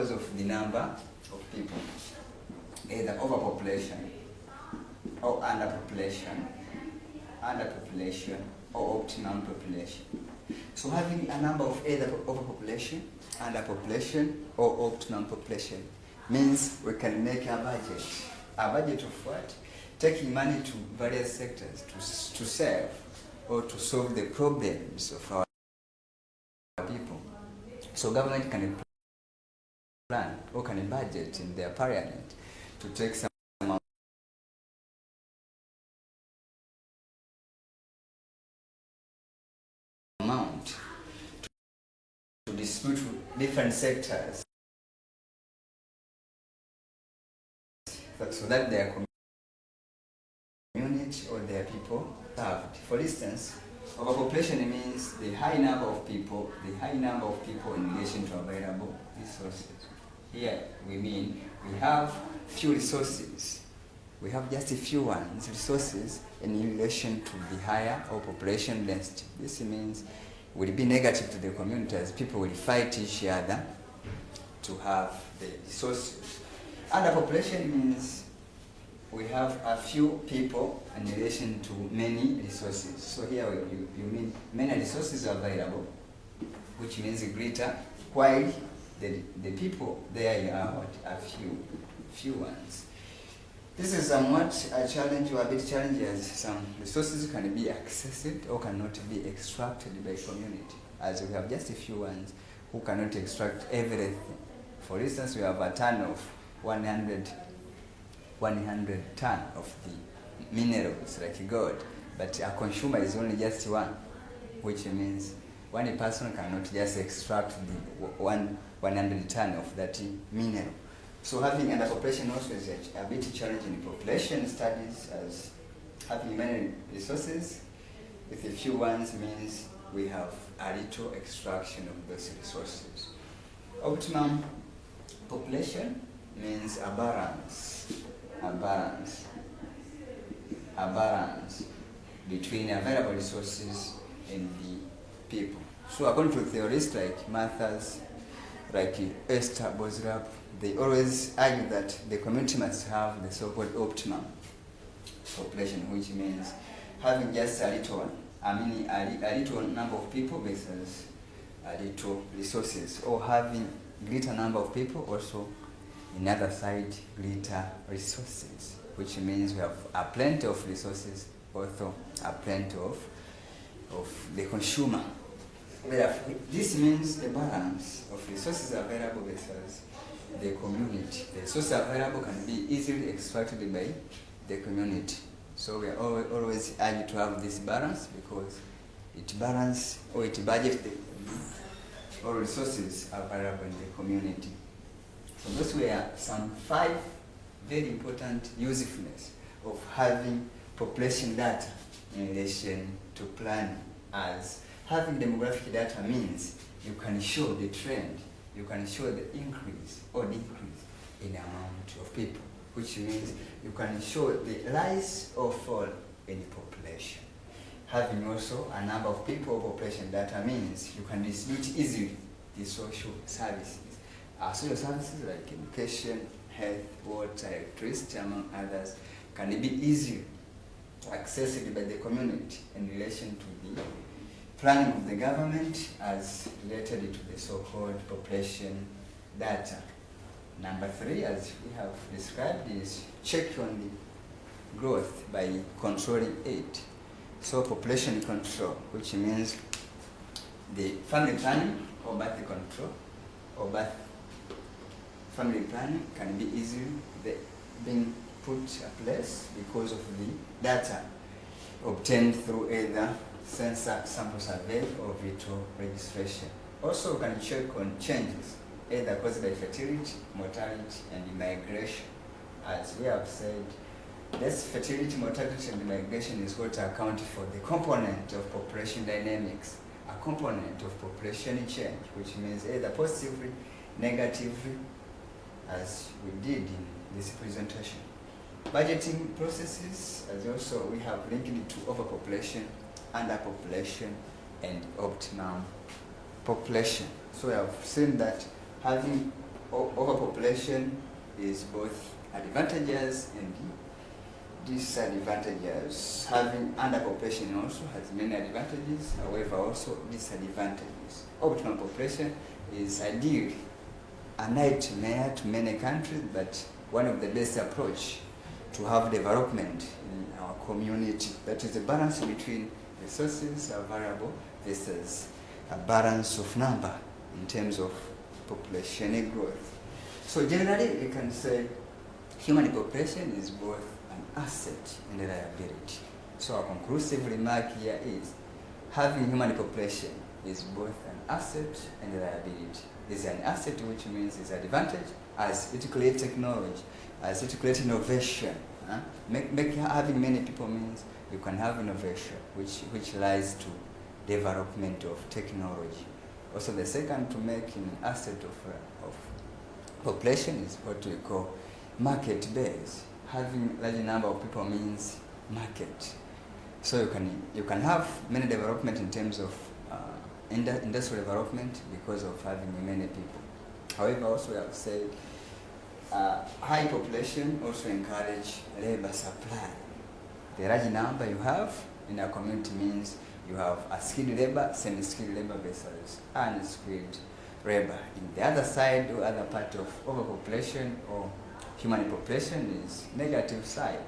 because of the number of people, either overpopulation or underpopulation, or optimum population. So having a number of either overpopulation, underpopulation, or optimum population means we can make a budget. A budget of what? Taking money to various sectors to serve or to solve the problems of our people. So government can plan or can budget in their parliament to take some amount to distribute to different sectors so that their community or their people served. For instance, overpopulation means the high number of people in relation to available resources. Here we mean we have few resources. We have just a few resources in relation to the higher or population density. This means will be negative to the community as people will fight each other to have the resources. Underpopulation means we have a few people in relation to many resources. So here you mean many resources are available, which means greater, while the people there are what? A few ones. This is somewhat a challenge or a bit challenging as some resources can be accessed or cannot be extracted by community, as we have just a few ones who cannot extract everything. For instance, we have a ton of 100 ton of the minerals like gold, but a consumer is only just one, which means one person cannot just extract the 100 ton of that mineral. So having underpopulation also is a bit challenging in population studies, as having many resources with a few ones means we have a little extraction of those resources. Optimum population means a balance between available resources and the people. So according to theorists like Malthus, like Esther Bozrap, they always argue that the community must have the so-called optimum population, which means having just a little number of people versus a little resources, or having greater number of people also in other side greater resources, which means we have a plenty of resources, also a plenty of the consumer. This means the balance of resources available versus the community. The resources available can be easily extracted by the community. So we are always urged to have this balance, because it balance or it budgets all resources available in the community. So those were some 5 very important usefulness of having population data in relation to planning, as having demographic data means you can show the trend, you can show the increase or decrease in amount of people, which means you can show the rise or fall in population. Having also a number of people or population data means you can distribute easily the social services. Social services like education, health, water, electricity, among others, can be easily accessed by the community in relation to the planning of the government as related to the so-called population data. Number 3, as we have described, is check on the growth by controlling it. So population control, which means the family planning or birth control or birth family planning can be easily being put in place because of the data obtained through either census sample survey or vital registration. Also, we can check on changes either caused by fertility, mortality, and migration. As we have said, this fertility, mortality, and migration is what account for the component of population dynamics, a component of population change, which means either positively, negatively, as we did in this presentation. Budgeting processes, as also we have linked it to overpopulation, underpopulation, and optimum population. So we have seen that having population is both advantages and disadvantages. Having underpopulation also has many advantages, however also disadvantages. Optimal population is ideally a nightmare to many countries, but one of the best approach to have development in our community. That is the balance between resources available versus a balance of number in terms of population growth. So generally we can say human population is both an asset and a liability. So a conclusive remark here is having human population is both an asset and a liability. It's an asset, which means it's an advantage as it creates technology, as it creates innovation. Having many people means you can have innovation, which lies to development of technology. Also, the second to make an asset of population is what we call market base. Having large number of people means market. So you can have many development in terms of industrial development because of having many people. However, also I have said high population also encourage labor supply. The large number you have in a community means you have a skilled labor, semi-skilled labor versus unskilled labor. In the other side or other part of overpopulation or human population is negative side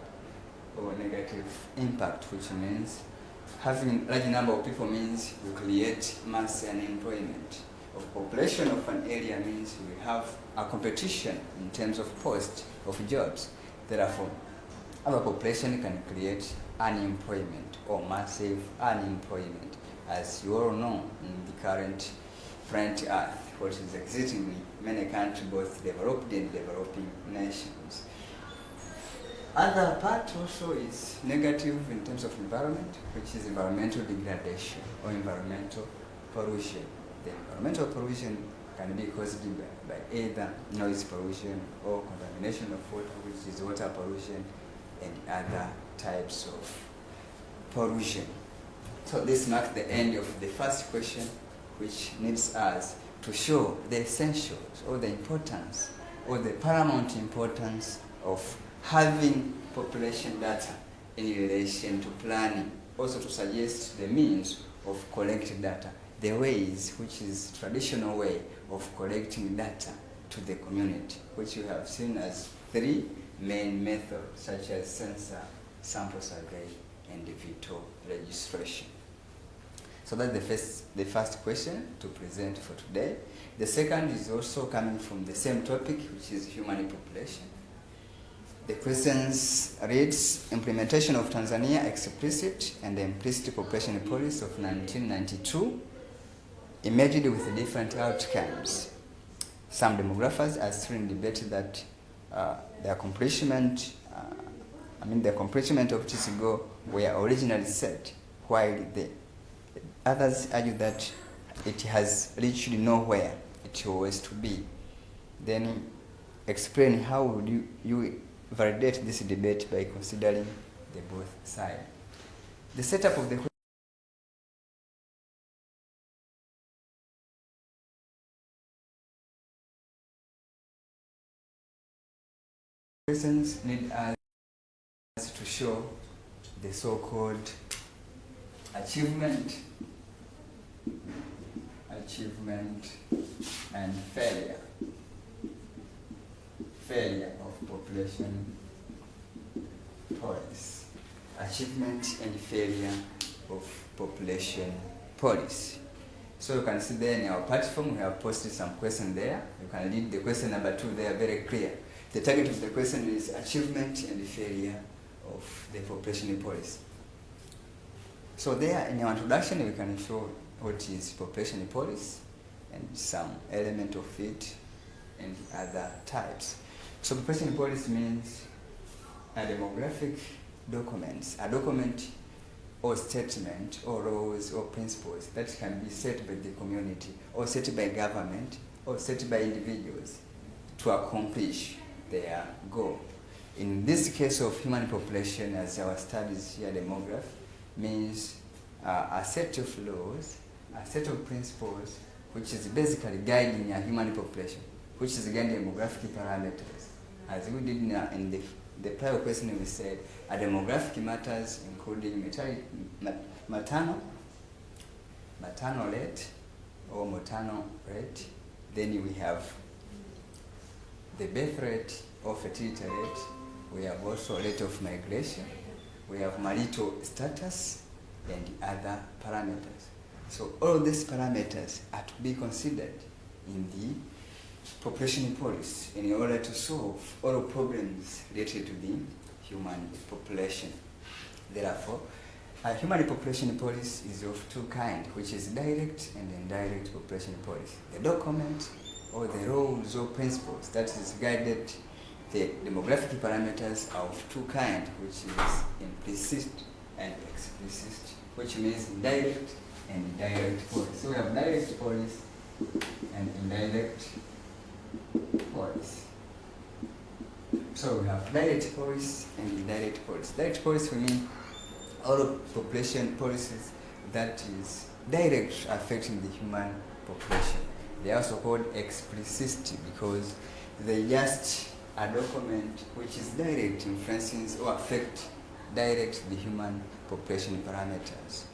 or negative impact, which means having large number of people means you create mass unemployment. Of population of an area means we have a competition in terms of post of jobs. Therefore, our population can create unemployment or massive unemployment. As you all know, in the current planet Earth, what is existing in many countries, both developed and developing nations. Other part also is negative in terms of environment, which is environmental degradation or environmental pollution. The environmental pollution can be caused by either noise pollution or contamination of water, which is water pollution, and other types of pollution. So this marks the end of the first question, which needs us to show the essentials or the importance or the paramount importance of having population data in relation to planning. Also to suggest the means of collecting data, the ways, which is traditional way of collecting data to the community, which you have seen as three main methods, such as census, sample survey, and veto registration. So that's the first question to present for today. The second is also coming from the same topic, which is human population. The questions reads, implementation of Tanzania explicit and implicit population policy of 1992 emerged with different outcomes. Some demographers are still in debate that the accomplishment of this goal were originally set, while the others argue that it has reached nowhere it was to be. Then explain how would you validate this debate by considering the both sides. The setup of the questions need us to show the so-called achievement and failure of population policy. Achievement and failure of population policy. So you can see there in our platform we have posted some questions there. You can read the question number 2 there, very clear. The target of the question is achievement and failure of the population policy. So there in our introduction we can show what is population policy and some element of it and other types. So population policy means a demographic documents, a document or statement or laws or principles that can be set by the community or set by government or set by individuals to accomplish their goal. In this case of human population, as our studies here, demography means a set of laws, a set of principles, which is basically guiding a human population which is again demographic parameters. As we did in the prior question, we said demographic matters including maternal rate or maternal rate. Then we have the birth rate or fertility rate. We have also rate of migration. We have marital status and other parameters. So all these parameters are to be considered in the population policy in order to solve all problems related to the human population. Therefore, a human population policy is of two kinds, which is direct and indirect population policy. The document or the rules or principles that is guided the demographic parameters are of two kinds, which is implicit and explicit, which means indirect and indirect policy. So we have direct policy and indirect policy. So we have direct policy and indirect policy. Direct policy, we mean all population policies that is direct affecting the human population. They are also called explicit because they just a document which is direct influencing or affect direct the human population parameters.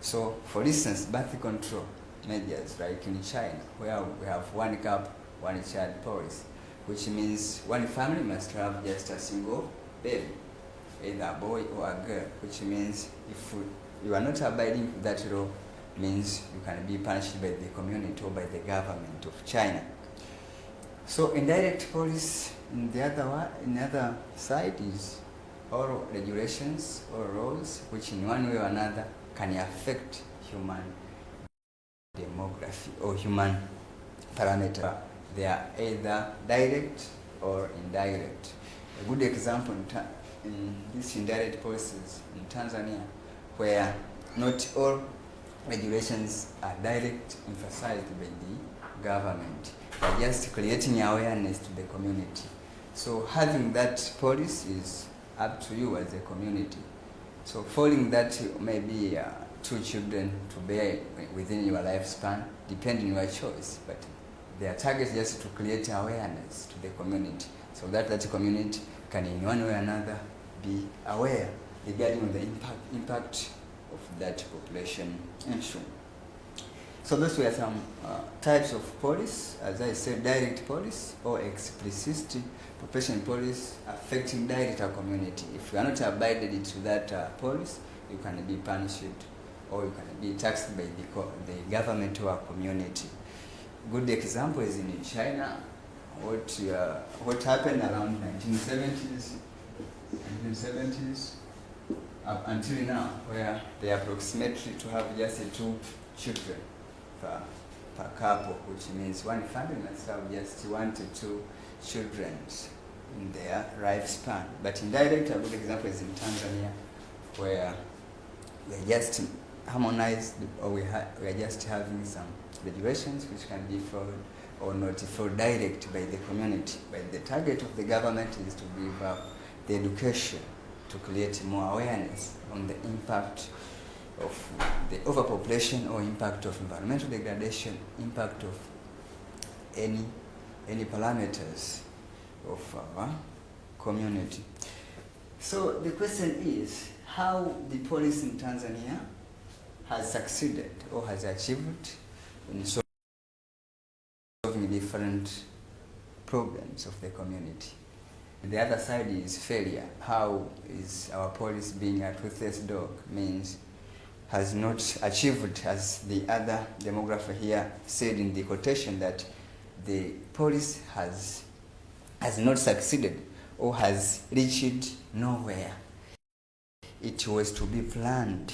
So for instance, birth control measures like in China, where we have one cup, one child policy, which means one family must have just a single baby, either a boy or a girl, which means if you are not abiding with that law, means you can be punished by the community or by the government of China. So indirect policy, in the other side, is all regulations or laws which in one way or another can affect human demography or human parameter. They are either direct or indirect. A good example in these indirect policies in Tanzania, where not all regulations are direct emphasized by the government, but just creating awareness to the community. So having that policy is up to you as a community. So following that, maybe 2 children to bear within your lifespan, depending on your choice, but their target is just to create awareness to the community, so that that community can in one way or another be aware regarding the impact of that population issue. So those were some types of policy. As I said, direct policy or explicit population policy affecting direct a community. If you are not abided to that policy, you can be punished or you can be taxed by the government or community. Good example is in China. What happened around 1970s up until now, where they approximately to have just 2 children per couple, which means one family must have just 1 to 2 children in their lifespan. But indirect, a good example is in Tanzania, where we just harmonized, or we are just having some regulations which can be followed or not followed direct by the community. But the target of the government is to give up the education to create more awareness on the impact of the overpopulation or impact of environmental degradation, impact of any parameters of our community. So the question is how the police in Tanzania has succeeded or has achieved in solving different problems of the community. The other side is failure. How is our police being a toothless dog? Means has not achieved, as the other demographer here said in the quotation, that the police has not succeeded or has reached nowhere. It was to be planned.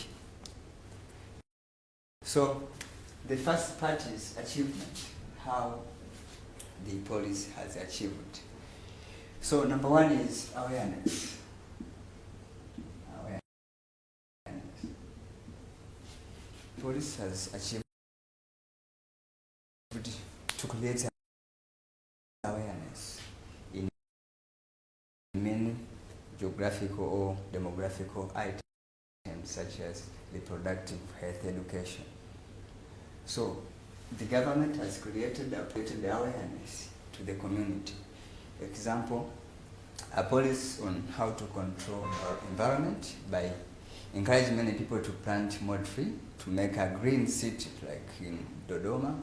So the first part is achievement, how the police has achieved. So number 1 is awareness. Police has achieved to create awareness in many geographical or demographical items such as reproductive health education. So the government has created the awareness to the community. Example, a policy on how to control our environment by encouraging many people to plant more trees to make a green city like in Dodoma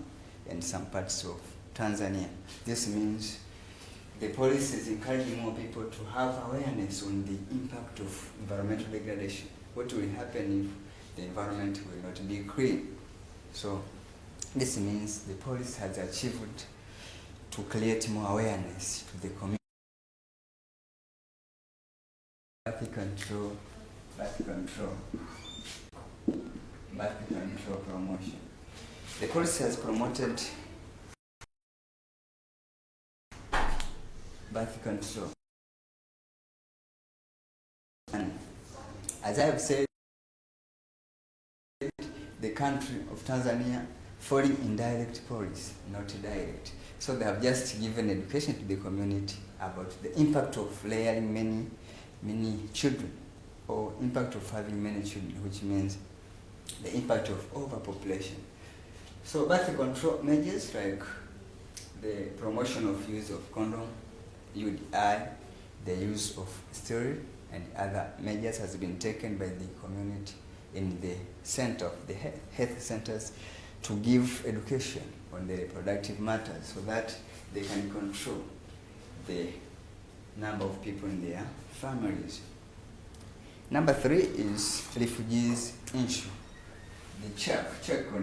and some parts of Tanzania. This means the policy is encouraging more people to have awareness on the impact of environmental degradation. What will happen if the environment will not be clean? So this means the policy has achieved to create more awareness to the community. Birth control promotion. The policy has promoted birth control. And as I have said, the country of Tanzania following indirect policy, not direct. So they have just given education to the community about the impact of rearing many children, or impact of having many children, which means the impact of overpopulation. So birth control measures like the promotion of use of condom, UDI, the use of steroid, and other measures has been taken by the community in the center of the health centers to give education on the reproductive matters so that they can control the number of people in their families. Number 3 is refugees issue. The check on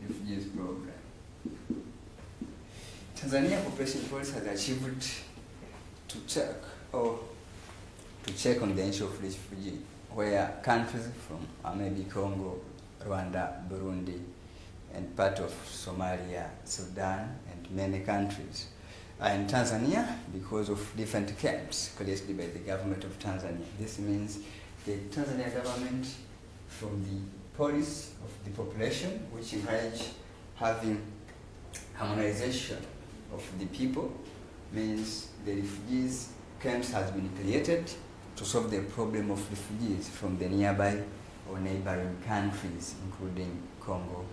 refugees program. Tanzania population policy has achieved to check on the issue of refugee, where countries from maybe Congo, Rwanda, Burundi, and part of Somalia, Sudan, and many countries are in Tanzania because of different camps created by the government of Tanzania. This means the Tanzania government, from the policy of the population, which encourage having harmonization of the people, means the refugees camps has been created to solve the problem of refugees from the nearby or neighboring countries, including Congo,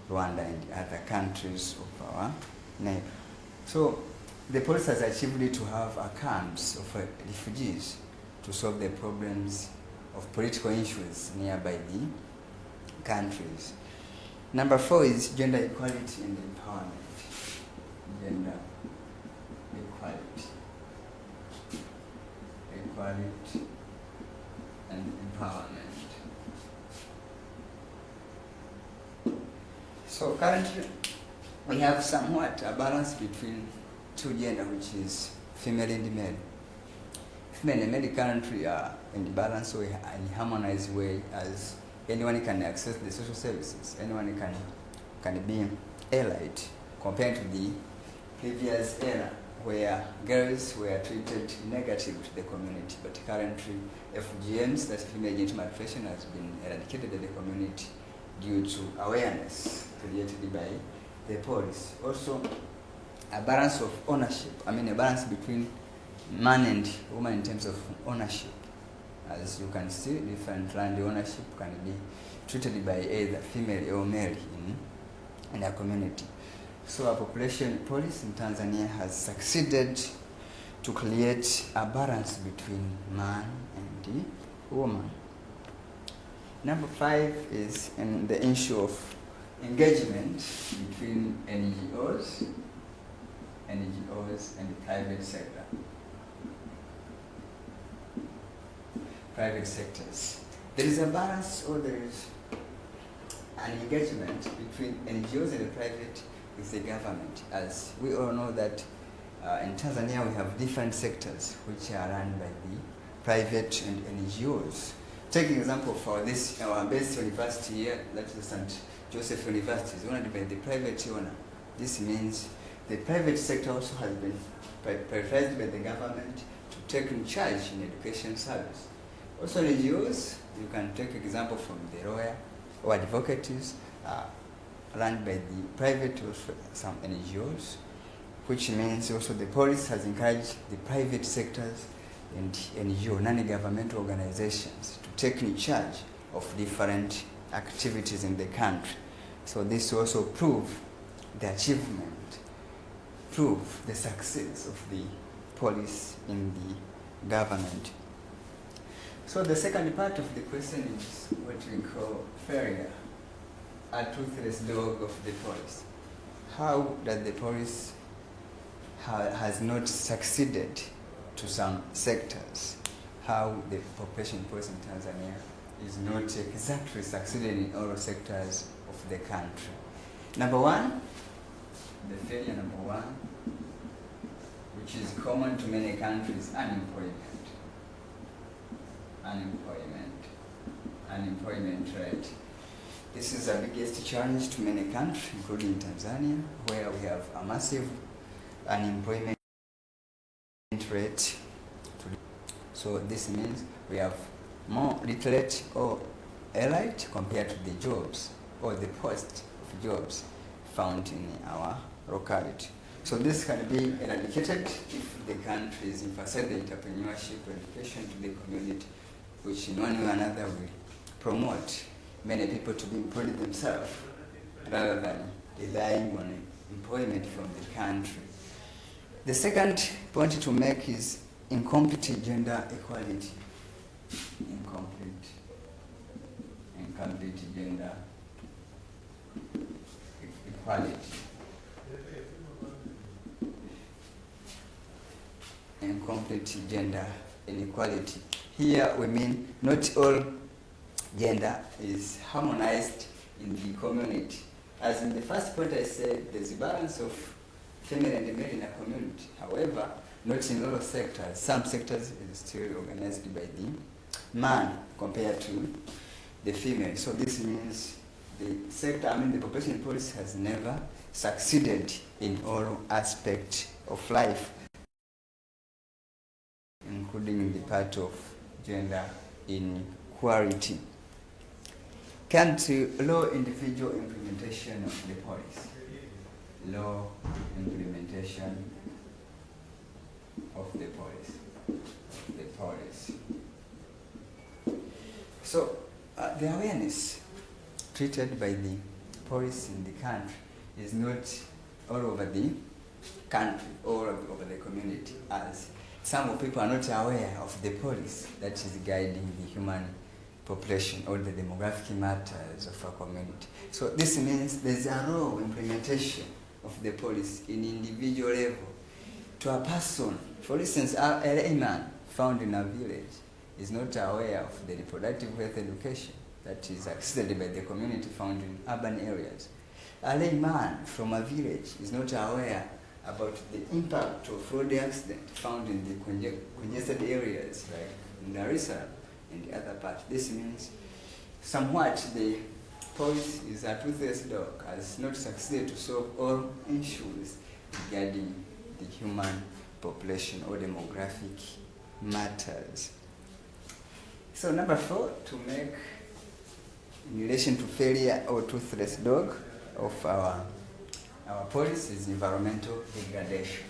Rwanda, and other countries of our neighbor. So the policy has achieved to have camps of refugees to solve the problems of political issues nearby the countries. Number 4 is gender equality and empowerment. Gender equality and empowerment. So currently we have somewhat a balance between two gender, which is female and male. Female and male currently are in the balance way, in harmonized way, as anyone can access the social services, anyone can be allied, compared to the previous era where girls were treated negatively to the community. But currently FGMs, that's female genital mutilation, has been eradicated in the community due to awareness created by the police. Also, a balance of ownership, a balance between man and woman in terms of ownership. As you can see, different land ownership can be treated by either female or male in a community. So our population policy in Tanzania has succeeded to create a balance between man and the woman. Number 5 is in the issue of engagement between NGOs and the private sector. Private sectors. There is a balance, or there is an engagement between NGOs and the private with the government. As we all know that in Tanzania we have different sectors which are run by the private and NGOs. Take an example for this, our best university here, that is St. Joseph University, is owned by the private owner. This means the private sector also has been prioritized by the government to take in charge in education service. Also NGOs, you can take example from the lawyer or advocates, run by the private or some NGOs, which means also the police has encouraged the private sectors and NGO, non-governmental organizations, to take in charge of different activities in the country. So this also proves the achievement, prove the success of the police in the government. So the second part of the question is what we call failure, a toothless dog of the police. How that the police has not succeeded to some sectors, how the population police in Tanzania is not exactly succeeded in all sectors of the country. Number one, the failure number one, which is common to many countries, unemployment rate. This is the biggest challenge to many countries, including Tanzania, where we have a massive unemployment rate. So this means we have more literate or elite compared to the jobs or the post of jobs found in our locality. So this can be eradicated if the countries emphasize the entrepreneurship education to the community, which in one way or another will promote many people to be employed themselves rather than relying on employment from the country. The second point to make is incomplete gender equality. Incomplete gender equality. Incomplete gender inequality. Here we mean not all gender is harmonized in the community. As in the first point I said, there's a balance of female and male in a community. However, not in all sectors. Some sectors is still organized by the man compared to the female. So this means the population policy has never succeeded in all aspects of life, including the part of gender inequality. Come to law individual implementation of the policy. Law implementation of the policy. So the awareness treated by the police in the country is not all over the country, all over the community, as some people are not aware of the policy that is guiding the human population or the demographic matters of a community. So this means there's a law implementation of the policy in individual level to a person. For instance, a layman found in a village is not aware of the reproductive health education that is accessed by the community found in urban areas. A layman from a village is not aware about the impact of road accident found in the congested areas like in Dar es Salaam and the other part. This means somewhat the police is a toothless dog, has not succeeded to solve all issues regarding the human population or demographic matters. So number 4, to make in relation to failure or toothless dog of our policy is environmental degradation.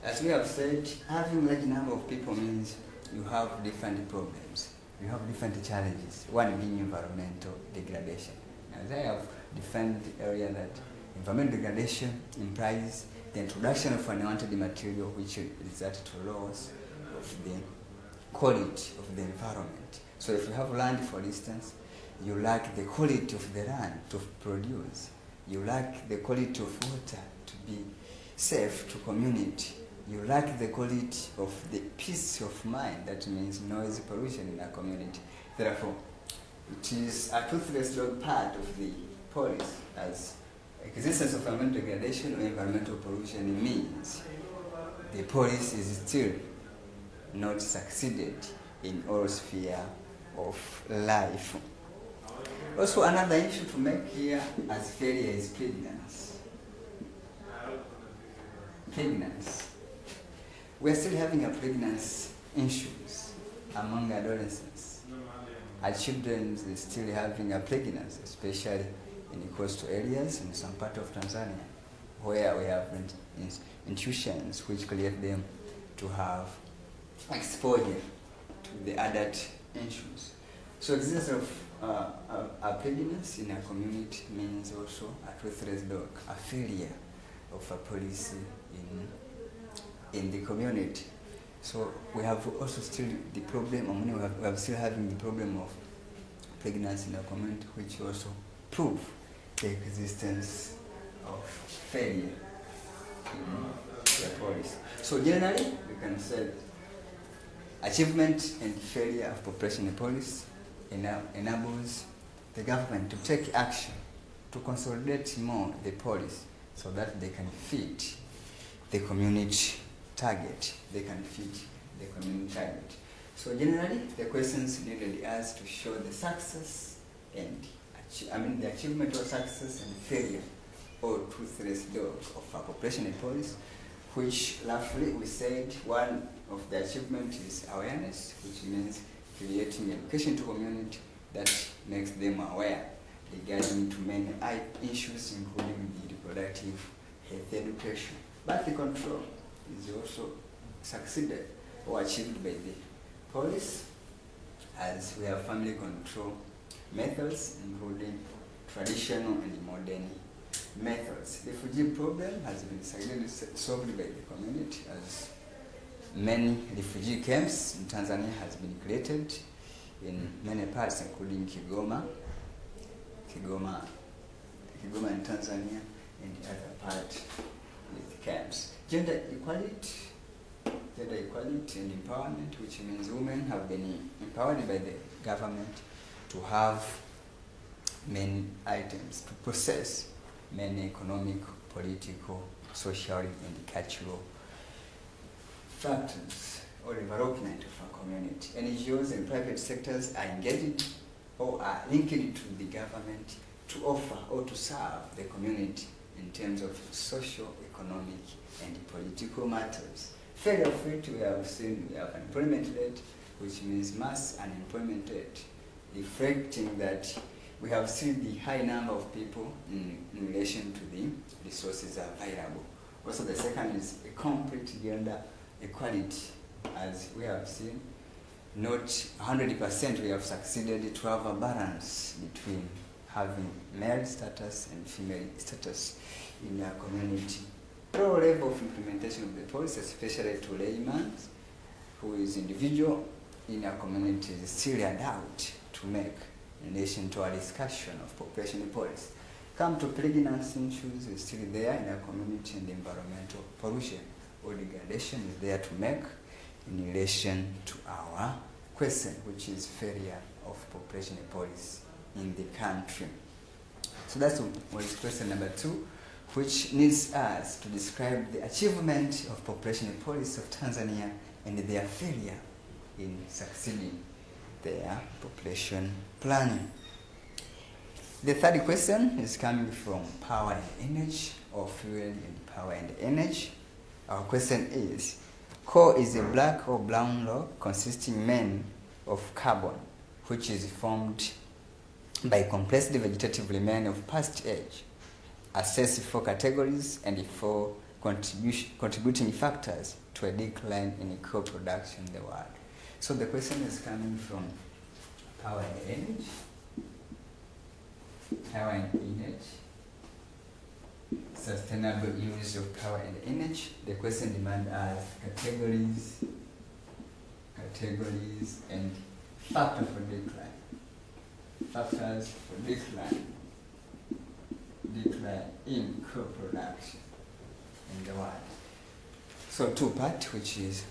As we have said, having large number of people means you have different problems, you have different challenges, one being environmental degradation. As I have defined the area that environmental degradation implies the introduction of unwanted material which results to loss of the quality of the environment. So if you have land, for instance, you lack the quality of the land to produce, you lack the quality of water to be safe to community, you lack the quality of the peace of mind, that means noise pollution in a community. Therefore, it is a toothless dog part of the policy, as existence of environmental degradation or environmental pollution means the policy is still not succeeded in all sphere of life. Also, another issue to make here as failure is pregnancy. We're still having a pregnancy issues among adolescents. Our children are still having a pregnancy, especially in the coastal areas in some part of Tanzania, where we have institutions which create them to have exposure to the adult issues. So existence of A pregnancy in a community means also a toothless dog, a failure of a policy in the community. So we have also still the problem, we have still having the problem of pregnancy in a community, which also prove the existence of failure in the policy. So generally, we can say achievement and failure of population policy enables the government to take action to consolidate more the policy so that they can fit the community target. They can fit the community target. So generally, the questions needed is to show the success and the achievement or success and failure or toothless dog of a population policy, which roughly we said one of the achievement is awareness, which means creating education to community that makes them aware regarding to many issues, including the reproductive health education. Birth control is also succeeded or achieved by the police, as we have family control methods, including traditional and modern methods. The refugee problem has been successfully solved by the community, as many refugee camps in Tanzania has been created in many parts, including Kigoma in Tanzania, and the other part with camps. Gender equality and empowerment, which means women have been empowered by the government to have many items, to possess many economic, political, social, and cultural factors or development of a community. NGOs and private sectors are engaged or are linked to the government to offer or to serve the community in terms of social, economic, and political matters. Failure of it, we have seen we have unemployment rate, which means mass unemployment rate, reflecting that we have seen the high number of people in relation to the resources available. Also, the second is a complete gender equality, as we have seen. Not 100% we have succeeded to have a balance between having male status and female status in our community. Low level of implementation of the policy, especially to laymen, who is individual in our community, is still a doubt to make in relation to our discussion of population policy. Come to pregnancy issues is still there in our community, and environmental pollution or degradation is there to make in relation to our question, which is failure of population policy in the country. So that's what is question number 2, which needs us to describe the achievement of population policy of Tanzania and their failure in succeeding their population planning. The third question is coming from power and energy, or fuel and power and energy. Our question is, coal is a black or brown rock consisting mainly of carbon, which is formed by compressed vegetative remains of past age. Assess 4 categories and 4 contributing factors to a decline in coal production in the world. So the question is coming from power and energy. Power and energy. Sustainable use of power and energy. The question demands us categories and factors for decline. Factors for decline in coal production in the world. So 2 parts, which is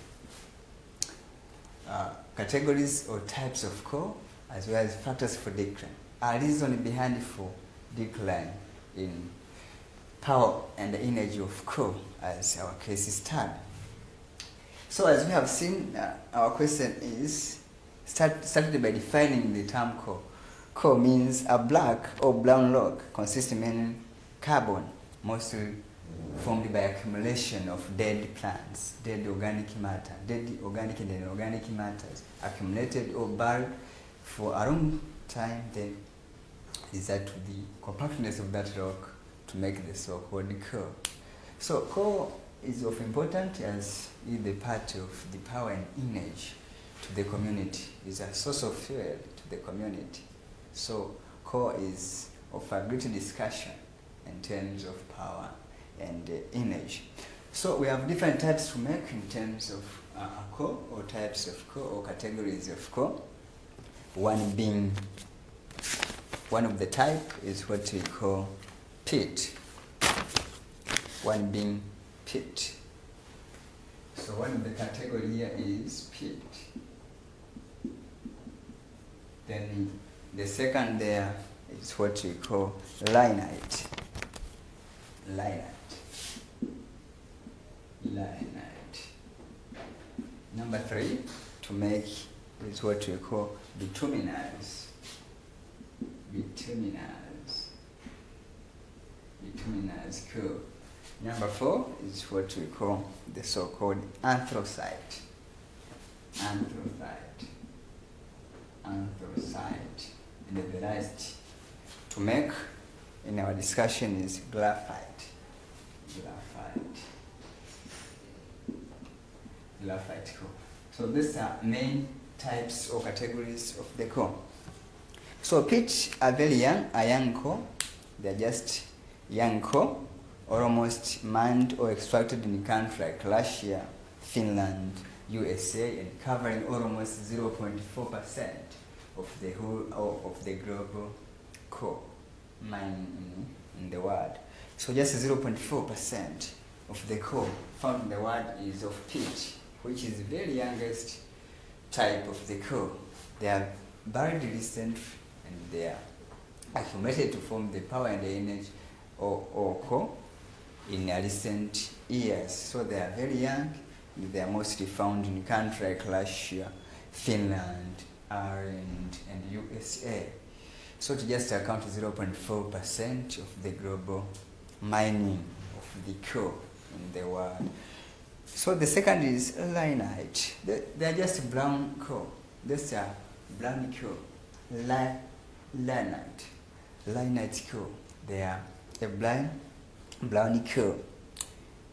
categories or types of coal, as well as factors for decline. Our reason behind for decline in power and the energy of coal, as our case study. So as we have seen, our question is started by defining the term coal. Coal means a black or brown rock consisting mainly carbon, mostly formed by accumulation of dead plants, dead organic matter, dead organic and inorganic matters accumulated or buried for a long time, then result to the compactness of that rock to make the so-called coal. So coal is of importance as is the part of the power and energy to the community, is a source of fuel to the community. So coal is of a great discussion in terms of power and energy. So we have different types to make in terms of coal, or types of coal, or categories of coal. One of the type is what we call peat. One being peat. So one of the category here is peat. Then the second there is what we call lignite. Number 3 to make is what we call bituminous. Bituminous coal. Number 4 is what we call the so-called anthracite. And the last to make in our discussion is graphite coal. So these are main types or categories of the coal. So peat are very young, a young coal. They are just young coal, almost mined or extracted in countries like Russia, Finland, USA, and covering almost 0.4% of the whole of the global coal mining in the world. So just 0.4% of the coal found in the world is of peat, which is the very youngest type of the coal. They are very recent and they are accumulated to form the power and the energy or coal in recent years. So they are very young. They are mostly found in countries like Russia, Finland, Ireland, and USA. So to just account 0.4% of the global mining of the coal in the world. So the second is lignite. They are just brown coal. These are brown coal. Lignite coal. They are a brown coal.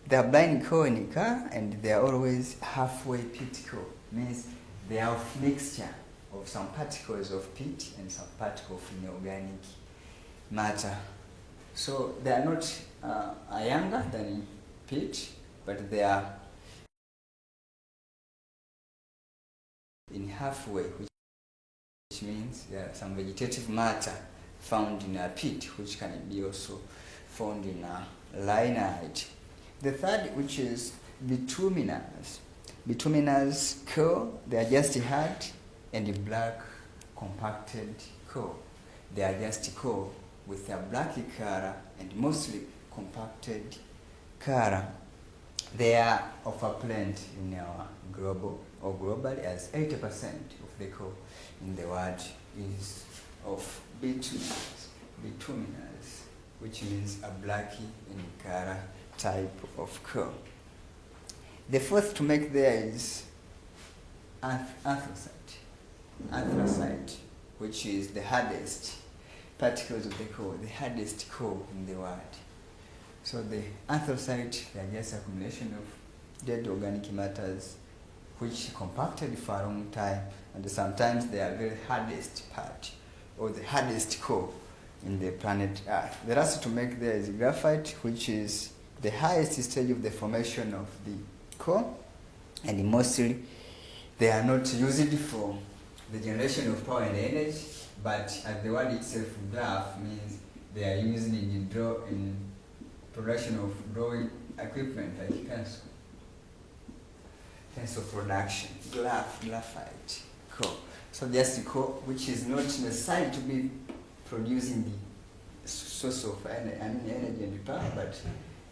They are blind coal in color, and they are always halfway peat coal. Means they are of mixture of some particles of peat and some particles of inorganic matter. So they are not younger than peat, but they are in halfway, which means there are some vegetative matter found in a peat, which can be also found in a lignite. The third, which is bituminous. Bituminous coal, they are just hard and black compacted coal. They are just coal with a black color and mostly compacted color. They are of a plant in our globally, as 80% of the coal in the world is of bituminous, which means a blacky in color type of coal. The fourth to make there is anthracite, which is the hardest particles of the coal, the hardest coal in the world. So the anthracite, they are just accumulation of dead organic matters which compacted for a long time, and sometimes they are very hardest part or the hardest coal in the planet Earth. The last to make there is graphite, which is the highest stage of the formation of the coal, and mostly they are not used for the generation of power and energy, but as the word itself, graph, means they are used in production of drawing equipment like pencil production, graphite coal. So just the coal which is not necessary to be producing the source of energy and power, but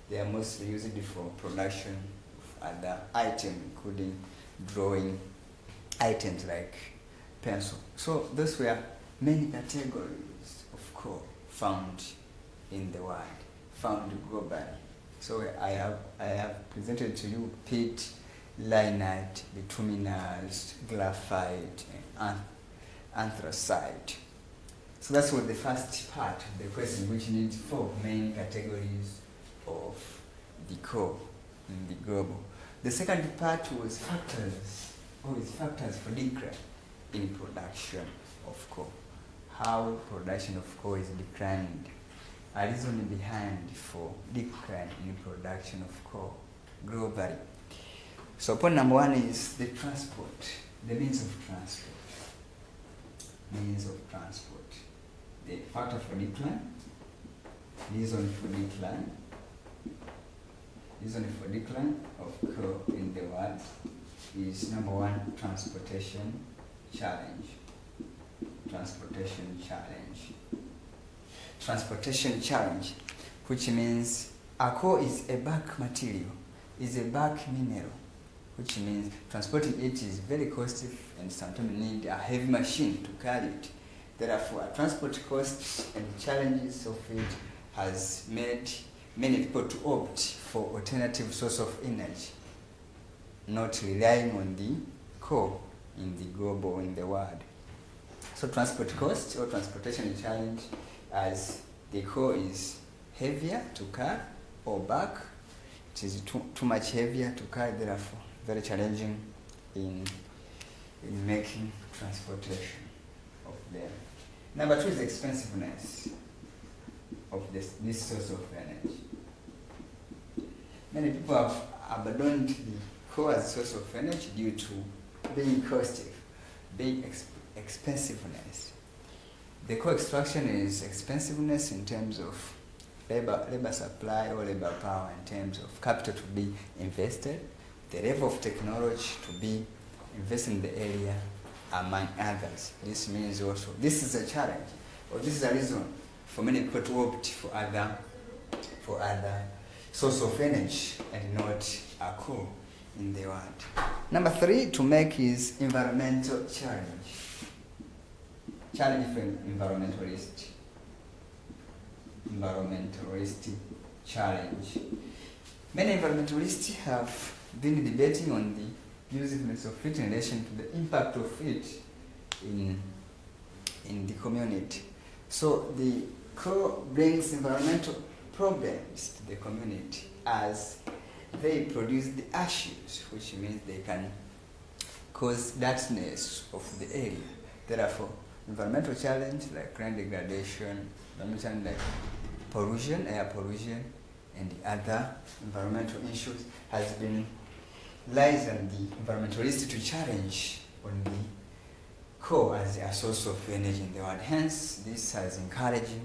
they are mostly used for production of other items, including drawing items like pencil. So those were many categories of coal found in the world, found globally. So I have presented to you peat, lignite, bituminous, graphite, and anthracite. So that's what the first part of the question, which needs 4 main categories of the coal in the global. The second part was factors for decline in production of coal. how production of coal is declined, a reason behind for decline in production of coal globally. So point number one is the transport, the means of transport. Means of transport. The factor for decline, reason for decline of coal in the world is number one, transportation challenge. Transportation challenge, which means a coal is a bulk material, is a bulk mineral, which means transporting it is very costly and sometimes you need a heavy machine to carry it. Therefore, transport costs and challenges of it has made many people to opt for alternative source of energy, not relying on the coal in the world. So transport cost or transportation challenge, as the coal is heavier to carry or bulk, it is too much heavier to carry, therefore very challenging in making transportation of them. Number two is expensiveness of this source of energy. Many people have abandoned the coal as a source of energy due to being costly, being expensiveness. The coal extraction is expensiveness in terms of labor supply or labor power, in terms of capital to be invested, the level of technology to be invested in the area, among others. This means also, this is a challenge, or this is a reason for many people to opt for other source of energy and not a coal in the world. Number three to make is environmental challenge. Challenge for environmentalist challenge. Many environmentalists have been debating on the usefulness of it in relation to the impact of it in the community. So the coal brings environmental problems to the community as they produce the ashes, which means they can cause dirtiness of the area. Therefore, environmental challenge like land degradation, environmental challenge like pollution, air pollution, and the other environmental issues lies on the environmentalists to challenge on the coal as a source of energy in the world. Hence, this has encouraged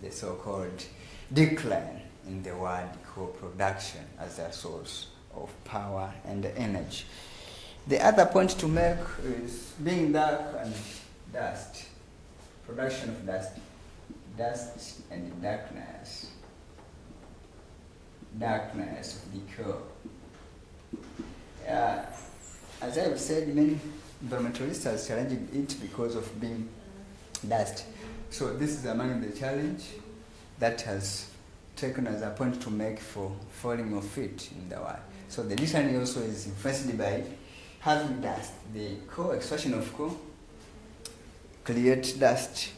the so-called decline in the world coal production as a source of power and energy. The other point to make is being dark and dust, production of dust and darkness of the coal. As I've said, many environmentalists are challenging it because of being dust. So this is among the challenge that has taken as a point to make for falling of it in the world. So the decline also is influenced by having dust. The coal extraction of coal creates dust.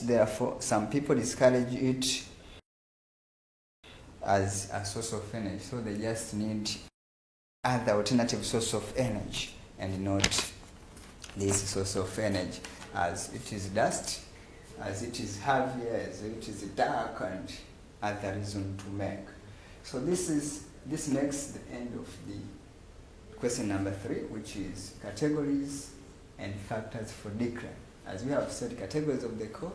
Therefore, some people discourage it as a source of energy. So they just need other alternative source of energy and not this source of energy, as it is dust, as it is heavy, as it is dark, and other reason to make. So this makes the end of the question number 3, which is categories and factors for decline. As we have said, categories of the coal,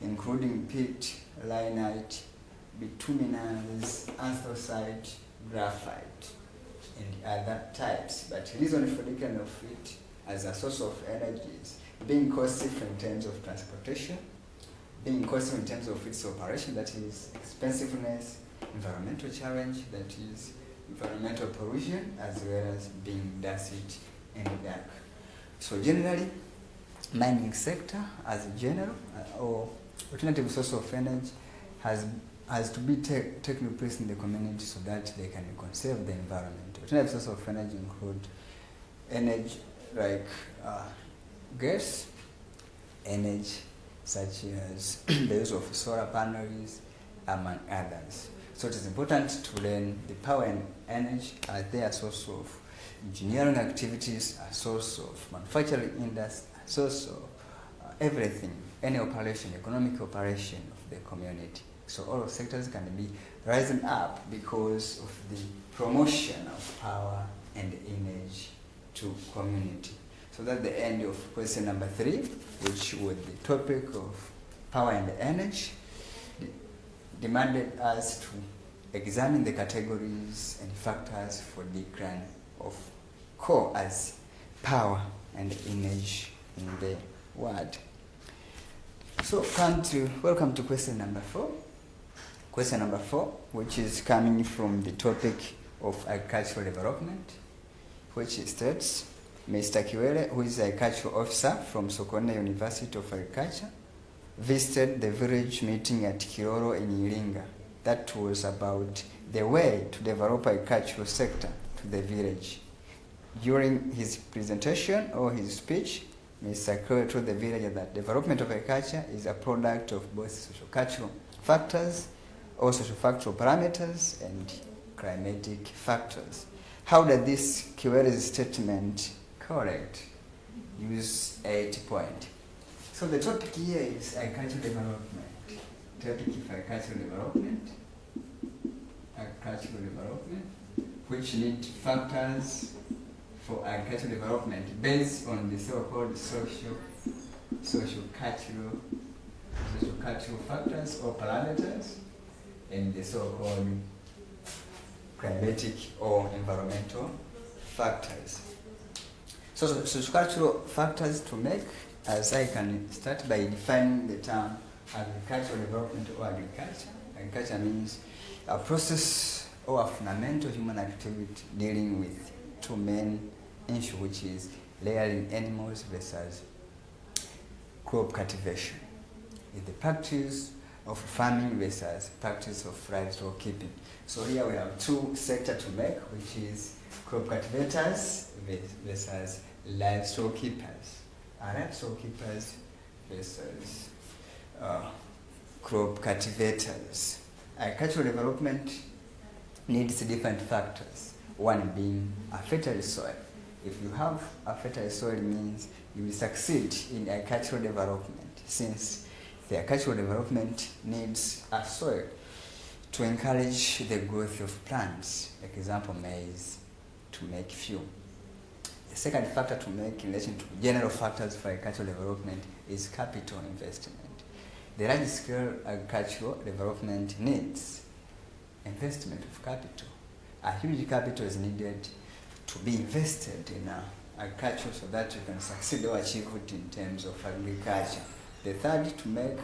including peat, lignite, bituminous, anthracite, graphite, and other types. But reason for decline of it as a source of energy is being costly in terms of transportation, being costly in terms of its operation, that is expensiveness, environmental challenge, that is environmental pollution, as well as being dusty and dark. So generally, mining sector as a general or alternative source of energy has to be taken place in the community so that they can conserve the environment. Alternative sources of energy include energy like gas, energy such as the use of solar panels, among others. So it is important to learn the power and energy as their source of engineering activities, a source of manufacturing industry, a source of everything, any operation, economic operation of the community. So all sectors can be rising up because of the promotion of power and image to community. So that's the end of question number 3, which was the topic of power and energy. Demanded us to examine the categories and factors for decline of coal as power and image in the world. So welcome to question number 4. Question number 4, which is coming from the topic of agricultural development, which states, Mr. Kiwere, who is an agricultural officer from Sokoine University of Agriculture, visited the village meeting at Kiroro in Iringa. That was about the way to develop agricultural sector to the village. During his presentation or his speech, Mr. Kiwere told the village that development of agriculture is a product of both social-cultural factors, or social-factual parameters, and climatic factors. How does this Kiwere's statement correct? Use 8 points. So the topic here is agricultural development. Topic of agricultural development, which need factors for agricultural development based on the so-called social-cultural factors or parameters, and the so-called climatic or environmental factors. So social-cultural factors to make, as I can start by defining the term agricultural development or agriculture. Agriculture means a process or a fundamental human activity dealing with two main issues, which is rearing animals versus crop cultivation. It's the practice of farming versus practice of livestock keeping. So here we have 2 sectors to make, which is crop cultivators versus livestock keepers. Livestock keepers versus crop cultivators. Agricultural development needs different factors. One being a fertile soil. If you have a fertile soil, it means you will succeed in agricultural development, since the agricultural development needs a soil to encourage the growth of plants, like example maize, to make fuel. The second factor to make in relation to general factors for agricultural development is capital investment. The large-scale agricultural development needs investment of capital. A huge capital is needed to be invested in agriculture so that you can succeed or achieve it in terms of agriculture. The third to make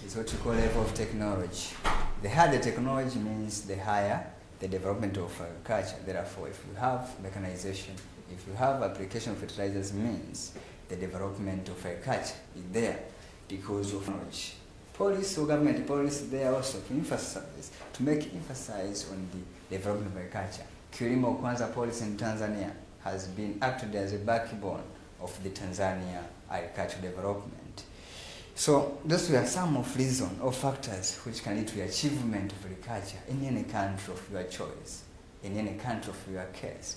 is what you call level of technology. The higher the technology means the higher the development of agriculture. Therefore, if you have mechanization, if you have application of fertilizers, means the development of agriculture is there because of knowledge. Policy or government policy there also to emphasize, to make emphasis on the development of agriculture. Kilimo Kwanza policy in Tanzania has been acted as a backbone of the Tanzania agricultural development. So those were some of reasons or factors which can lead to the achievement of agriculture in any country of your choice, in any country of your case,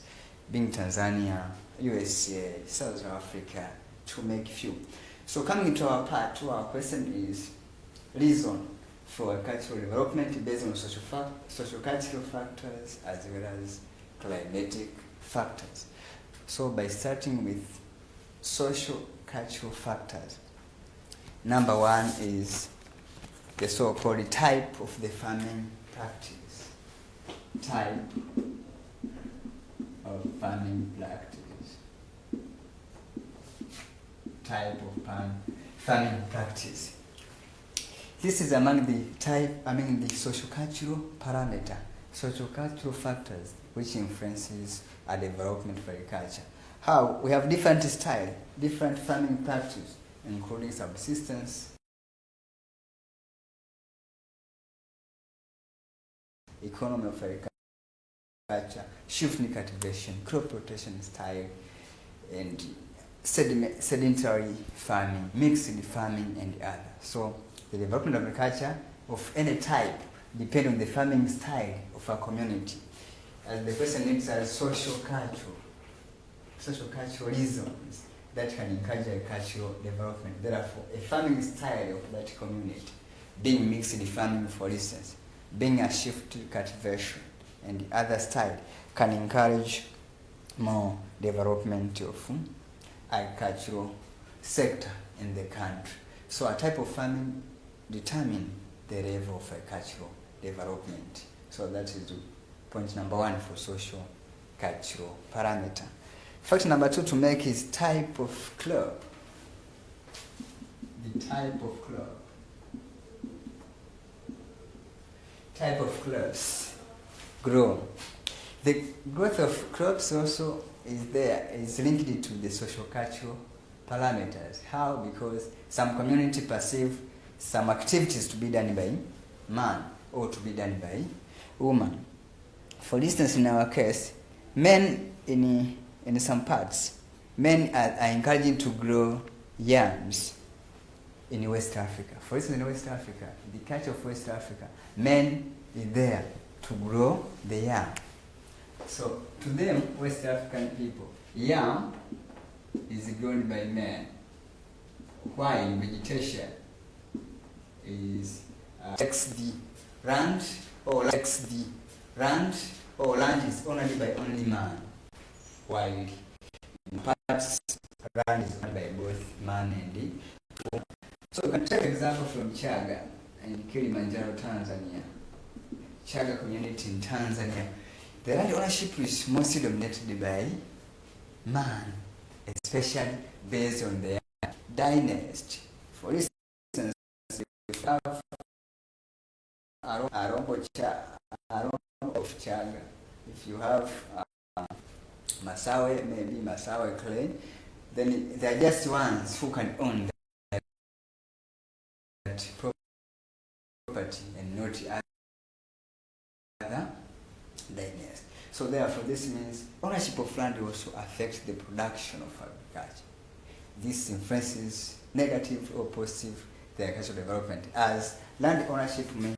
being Tanzania, USA, South Africa, to make few. So coming to our part 2, our question is reason for agricultural development based on social-cultural factors as well as climatic factors. So by starting with social-cultural factors, number 1 is the so-called type of the farming practice. Type of farming practice. Type of farming practice. This is among the social-cultural parameter, social-cultural factors which influences our development for agriculture. How? We have different style, different farming practice, including subsistence, economy of agriculture, shifting cultivation, crop rotation style, and sedentary farming, mixed farming, and other. So the development of agriculture of any type depends on the farming style of a community. As the question needs as social cultural reasons that can encourage agricultural development. Therefore, a farming style of that community, being mixed farming, for instance, being a shift cultivation, and the other style can encourage more development of agricultural sector in the country. So a type of farming determine the level of agricultural development. So that is point number 1 for social cultural parameter. Factor number 2 to make is type of crop. The type of crop. Type of crops grow. The growth of crops also is linked to the social cultural parameters. How? Because some community perceive some activities to be done by man or to be done by woman. For instance, in our case, men in some parts, men are encouraged to grow yams in West Africa. For instance, in West Africa, the culture of West Africa, men is there to grow the yam. So to them, West African people, yam is grown by men, while vegetation is likes the land or land is owned by only man, while in parts land is owned by both man and woman. So we can take an example from Chaga and Kilimanjaro, Tanzania. Chaga community in Tanzania. The land ownership is mostly dominated by man, especially based on their dynasty. For instance, if you have Arombo of Chaga, if you have Masawe, maybe Masawe clan, then they are just ones who can own that property and not other dynasty. So therefore, this means ownership of land also affects the production of agriculture. This influences negative or positive the agricultural development, as land ownership means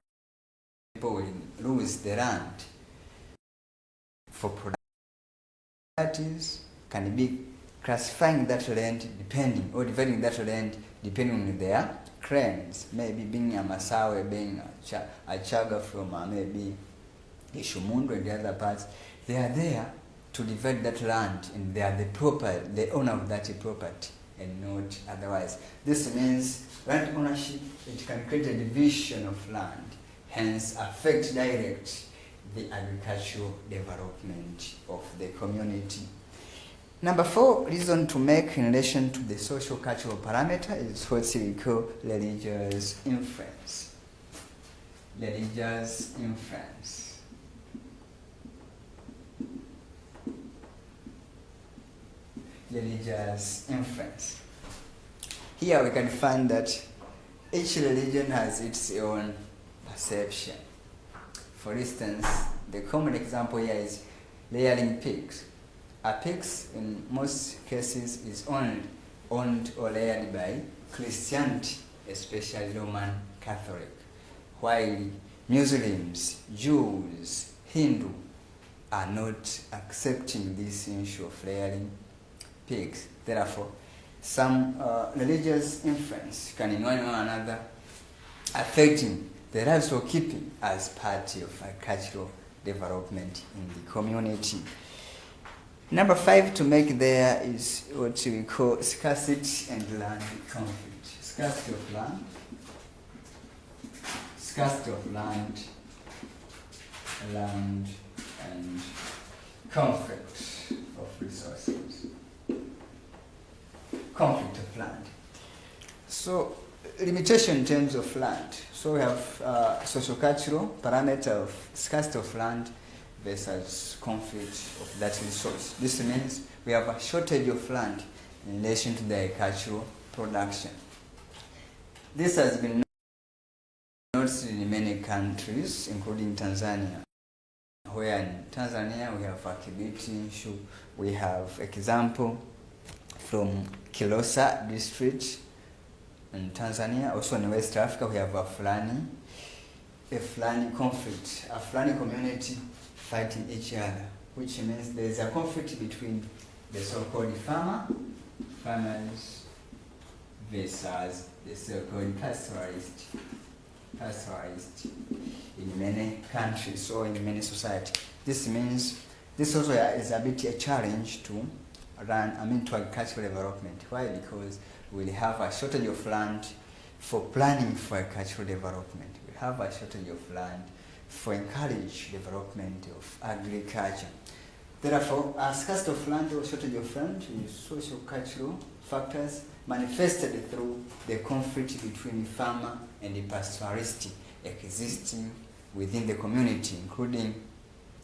people will lose the land for production. That is, can be classifying that land depending, or dividing that land depending on their clans, maybe being a Masawe, being a Chaga from maybe Ishumundu and the other parts. They are there to divide that land, and they are the owner of that property and not otherwise. This means land ownership, it can create a division of land, hence affect direct the agricultural development of the community. Number 4 reason to make in relation to the social cultural parameter is what we call religious influence. Religious influence. Religious influence. Here we can find that each religion has its own perception. For instance, the common example here is rearing pigs. A pig in most cases is owned or reared by Christianity, especially Roman Catholic, while Muslims, Jews, Hindu are not accepting this issue of rearing pigs. Therefore, some religious influence can in one way or another affecting the livestock keeping as part of agricultural development in the community. Number 5 to make there is what we call scarcity and land conflict. Scarcity of land. Scarcity of land and conflict of resources. Conflict of land. So limitation in terms of land. So we have socio-cultural parameter of scarcity of land versus conflict of that resource. This means we have a shortage of land in relation to the agricultural production. This has been noticed in many countries, including Tanzania, where in Tanzania we have a Kibiti issue. We have example from Kilosa district in Tanzania. Also in West Africa we have a Fulani conflict, a Fulani community fighting each other, which means there is a conflict between the so-called farmer farmers versus the so-called pastoralists in many countries or in many societies. This means this also is a bit a challenge to to agricultural development. Why? Because we have a shortage of land for planning for agricultural development. We have a shortage of land for encourage development of agriculture. Therefore, a scarcity of land or shortage of land is socio-cultural factors manifested through the conflict between farmer and the pastoralist existing within the community, including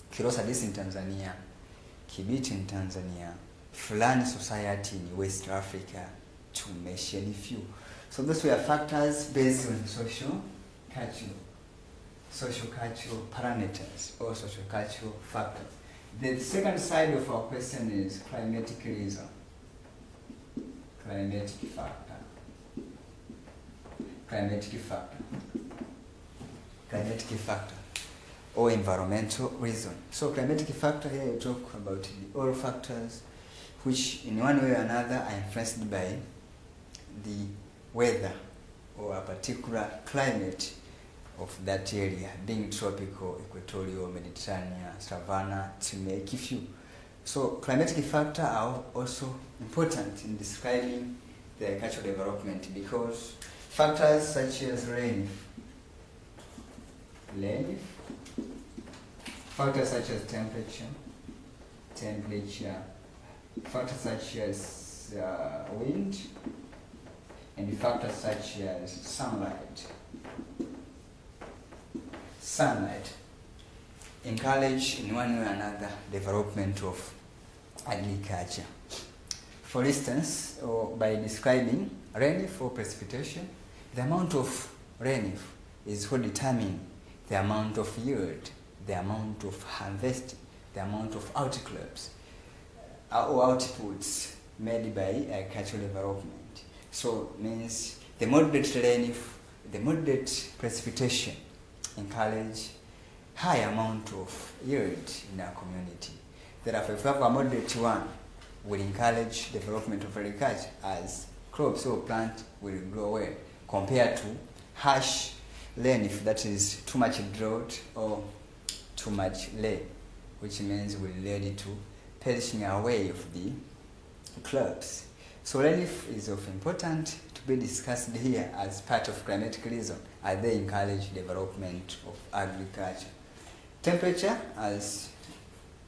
Kilosa Dis in Tanzania, Kibiti in Tanzania, Fulani society in West Africa, to mention a few. So those were factors based on social cultural parameters or social cultural factors. The second side of our question is climatic reason. Climatic factor or environmental reason. So climatic factor, here we talk about all factors which in one way or another are influenced by the weather or a particular climate of that area, being tropical, equatorial, Mediterranean, savanna, to make a few. So climatic factors are also important in describing the agricultural development, because factors such as rain, factors such as temperature, factors such as wind, and factors such as sunlight encourage in one way or another development of agriculture. For instance, or by describing rainfall or precipitation, the amount of rainfall is what determines the amount of yield, the amount of harvest, the amount of outcrops or outputs made by agricultural development. So it means the moderate rainfall, the moderate precipitation encourage high amount of yield in our community. Therefore, if we have a moderate one, will encourage development of agriculture, as crops or plant will grow well, compared to harsh rain, if that is too much drought or too much rain, which means will lead to perishing away of the crops. So rainfall is of important to be discussed here as part of climatic reason, as they encourage development of agriculture. Temperature, as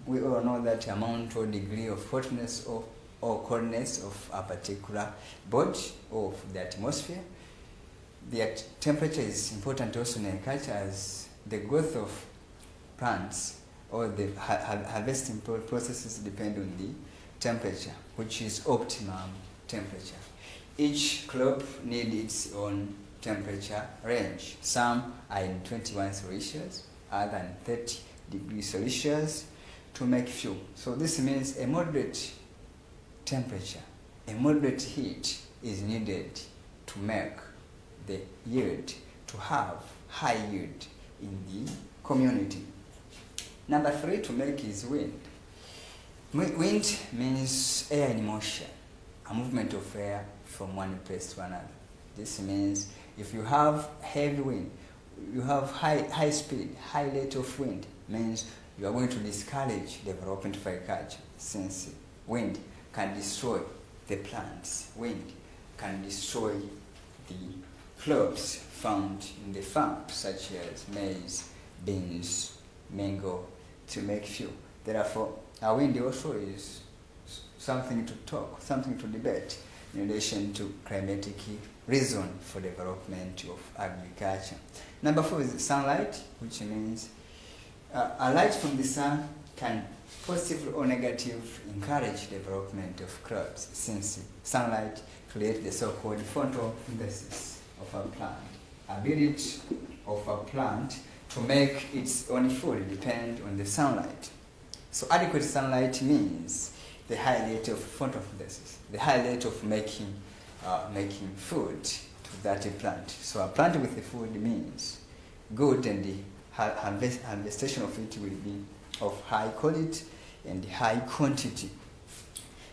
we all know, that amount or degree of hotness or coldness of a particular body of the atmosphere. The temperature is important also in agriculture, as the growth of plants or the harvesting processes depend on the temperature, which is optimum temperature. Each crop needs its own temperature range. Some are in 21 Celsius, other than 30 degrees Celsius to make fuel. So this means a moderate temperature, a moderate heat is needed to make the yield, to have high yield in the community. Number 3 to make is wind. Wind means air in motion, a movement of air from one place to another. This means if you have heavy wind, you have high speed, high rate of wind, means you are going to discourage development of agriculture, since wind can destroy the plants. Wind can destroy the crops found in the farm, such as maize, beans, mango, to make fuel. Therefore, our wind also is something to talk, something to debate in relation to climatic reason for development of agriculture. Number 4 is sunlight, which means a light from the sun can positive or negative encourage development of crops, since sunlight creates the so-called photosynthesis of a plant. Ability of a plant to make its own food depends on the sunlight. So adequate sunlight means the high rate of photosynthesis, the high rate of making food to that plant. So a plant with the food means good, and the harvestation of it will be of high quality and high quantity.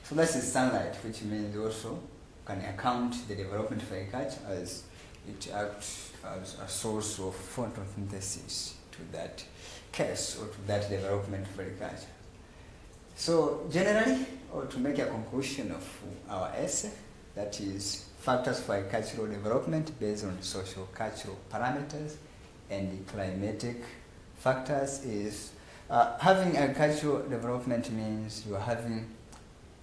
So that is sunlight, which means also can account the development of agriculture as it acts as a source of photosynthesis to that case or to that development of agriculture. So generally, or to make a conclusion of our essay, that is factors for agricultural development based on social cultural parameters and climatic factors, is having agricultural development means you are having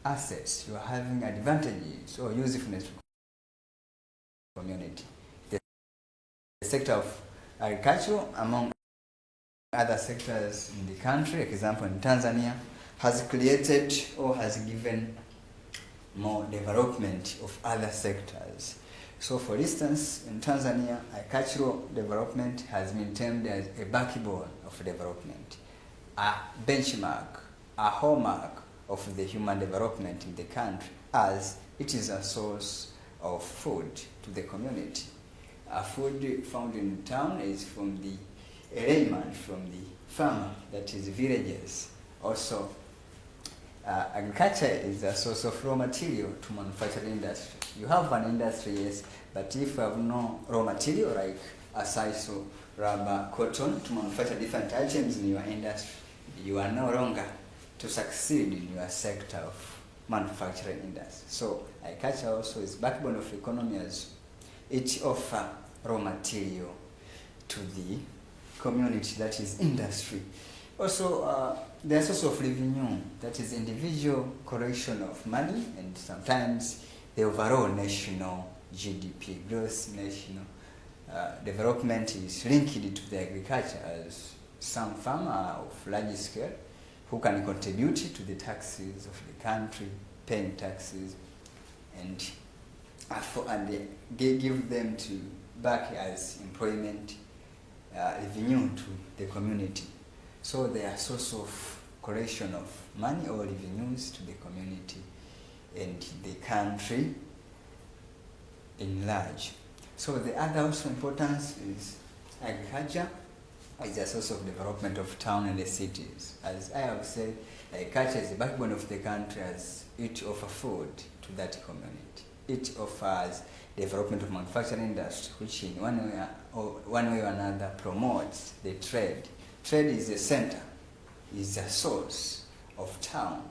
assets, you are having advantages or usefulness to the community. The sector of agriculture, among other sectors in the country, example in Tanzania, has created or has given more development of other sectors. So for instance, in Tanzania, agricultural development has been termed as a backbone of development, a benchmark, a hallmark of the human development in the country, as it is a source of food to the community. Food found in town is from the layman, from the farmer, that is villagers. Also, agriculture is a source of raw material to manufacturing industry. You have an industry, yes, but if you have no raw material like sisal, rubber, cotton to manufacture different items in your industry, you are no longer to succeed in your sector of manufacturing industry. So agriculture also is backbone of economy, as it offers raw material to the community, that is industry. Also, there's also of revenue, that is individual collection of money, and sometimes the overall national GDP, gross national development is linked to the agriculture, as some farmers of large scale who can contribute to the taxes of the country, paying taxes, and give them to back as employment revenue to the community. So they are source of collection of money or revenues to the community and the country in large. So the other also importance is agriculture is a source of development of town and the cities. As I have said, agriculture is the backbone of the country, as it offers food to that community. It offers development of manufacturing industry, which in one way or another promotes the trade. Trade is a center, is a source of town.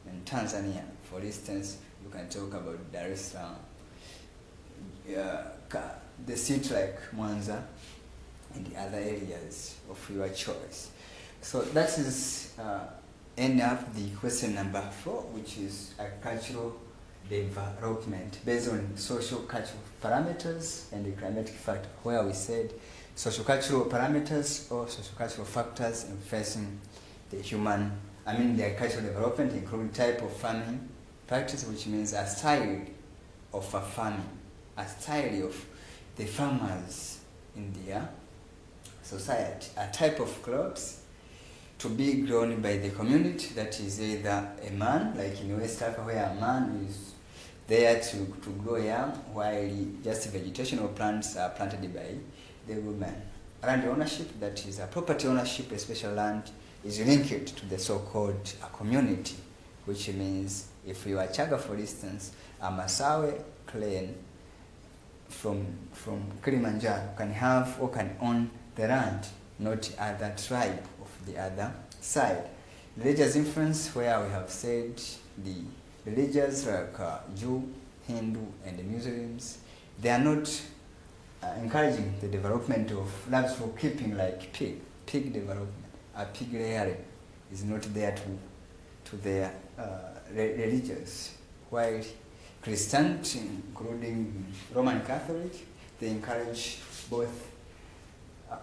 In Tanzania, for instance, you can talk about Dar es Salaam, the city like Mwanza, and the other areas of your choice. So that is end up the question number 4, which is agricultural development based on social cultural parameters and the climatic factor, where we said social cultural parameters or social cultural factors influencing the agricultural development, including type of farming practice, which means a style of farming, a style of the farmers in their society, a type of crops to be grown by the community, that is either a man, like in West Africa, where a man is there to grow yam, while just vegetation or plants are planted by the woman. Land ownership, that is a property ownership, especially land, is linked to the so-called community, which means if you are Chaga, for instance, a Masawe clan from Kilimanjaro can have or can own the land, not other tribe of the other side. Religious influence, where we have said the religions like Jew, Hindu, and Muslims, they are not encouraging the development of livestock keeping, like pig development. A pig rearing is not there to their religions, while Christianity, including Roman Catholic, they encourage both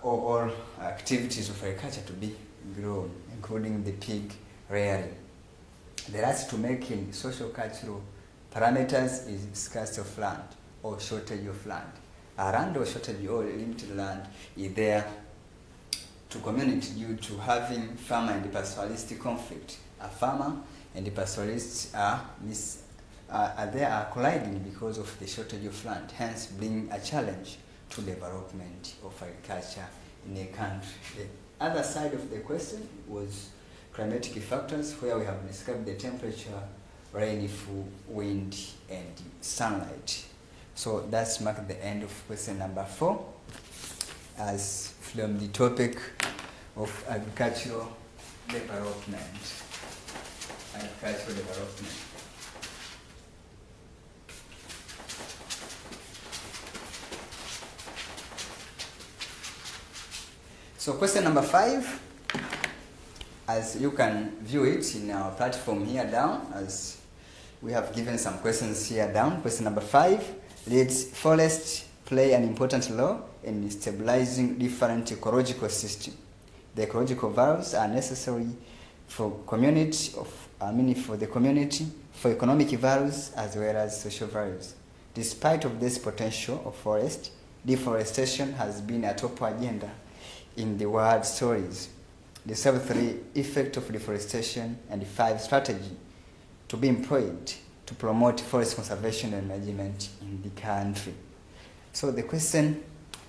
all activities of agriculture to be grown, including the pig rearing. The last to make in social cultural parameters is scarcity of land or shortage of land. A land or shortage or limited land is there to community due to having farmer and pastoralist conflict. A farmer and the pastoralists are colliding because of the shortage of land, hence bring a challenge to development of agriculture in a country. The other side of the question was climatic factors, where we have described the temperature, rainfall, wind, and sunlight. So that's marked the end of question number 4, as from the topic of agricultural development. Agricultural development. So question number 5, as you can view it in our platform here down, as we have given some questions here down. Question number 5 reads, forests play an important role in stabilizing different ecological systems. The ecological values are necessary for community for the community, for economic values as well as social values. Despite of this potential of forest, deforestation has been a top agenda in the world stories. The 3 effects of deforestation and 5 strategy to be employed to promote forest conservation and management in the country. So the question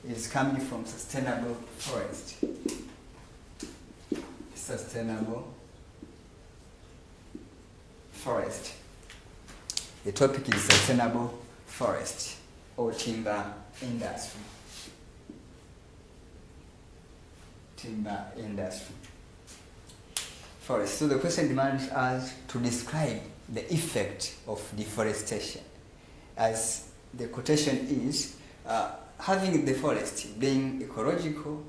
is coming from sustainable forest. Sustainable forest. The topic is sustainable forest or timber industry. Timber industry. Forest. So the question demands us to describe the effect of deforestation. As the quotation is, having the forest being ecological,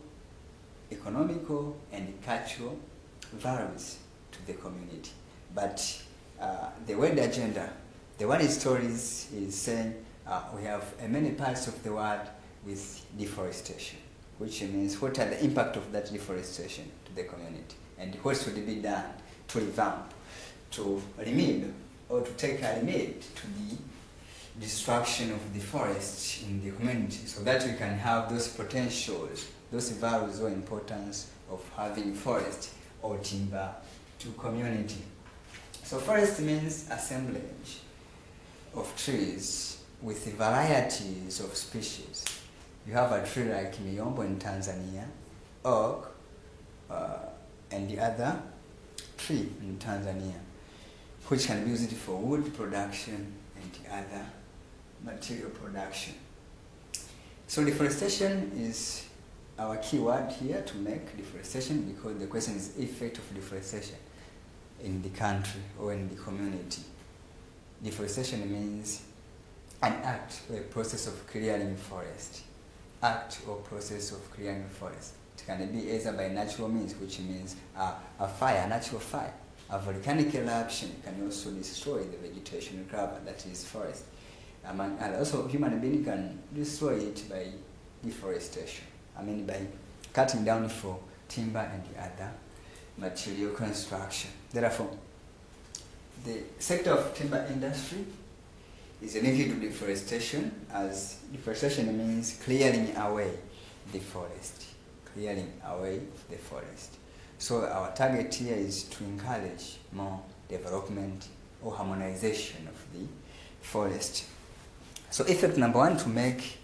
economical, and cultural values to the community. But the world agenda, the world stories is saying we have many parts of the world with deforestation, which means what are the impact of that deforestation to the community, and what should be done to revamp, to remedy, or to take a remedy to the destruction of the forest in the community, so that we can have those potentials, those values or importance of having forest or timber to community. So forest means assemblage of trees with varieties of species. You have a tree like Miyombo in Tanzania, oak, and the other tree in Tanzania, which can be used for wood production and other material production. So deforestation is our key word here to make deforestation, because the question is effect of deforestation in the country or in the community. Deforestation means an act or a process of clearing forest. Act or process of clearing forest. It can be either by natural means, which means a fire, a natural fire. A volcanic eruption can also destroy the vegetation cover that is forest. And also human being can destroy it by deforestation. By cutting down for timber and the other material construction. Therefore, the sector of timber industry is linked to deforestation, as deforestation means clearing away the forest. Clearing away the forest. So our target here is to encourage more development or harmonization of the forest. So effect number 1 to make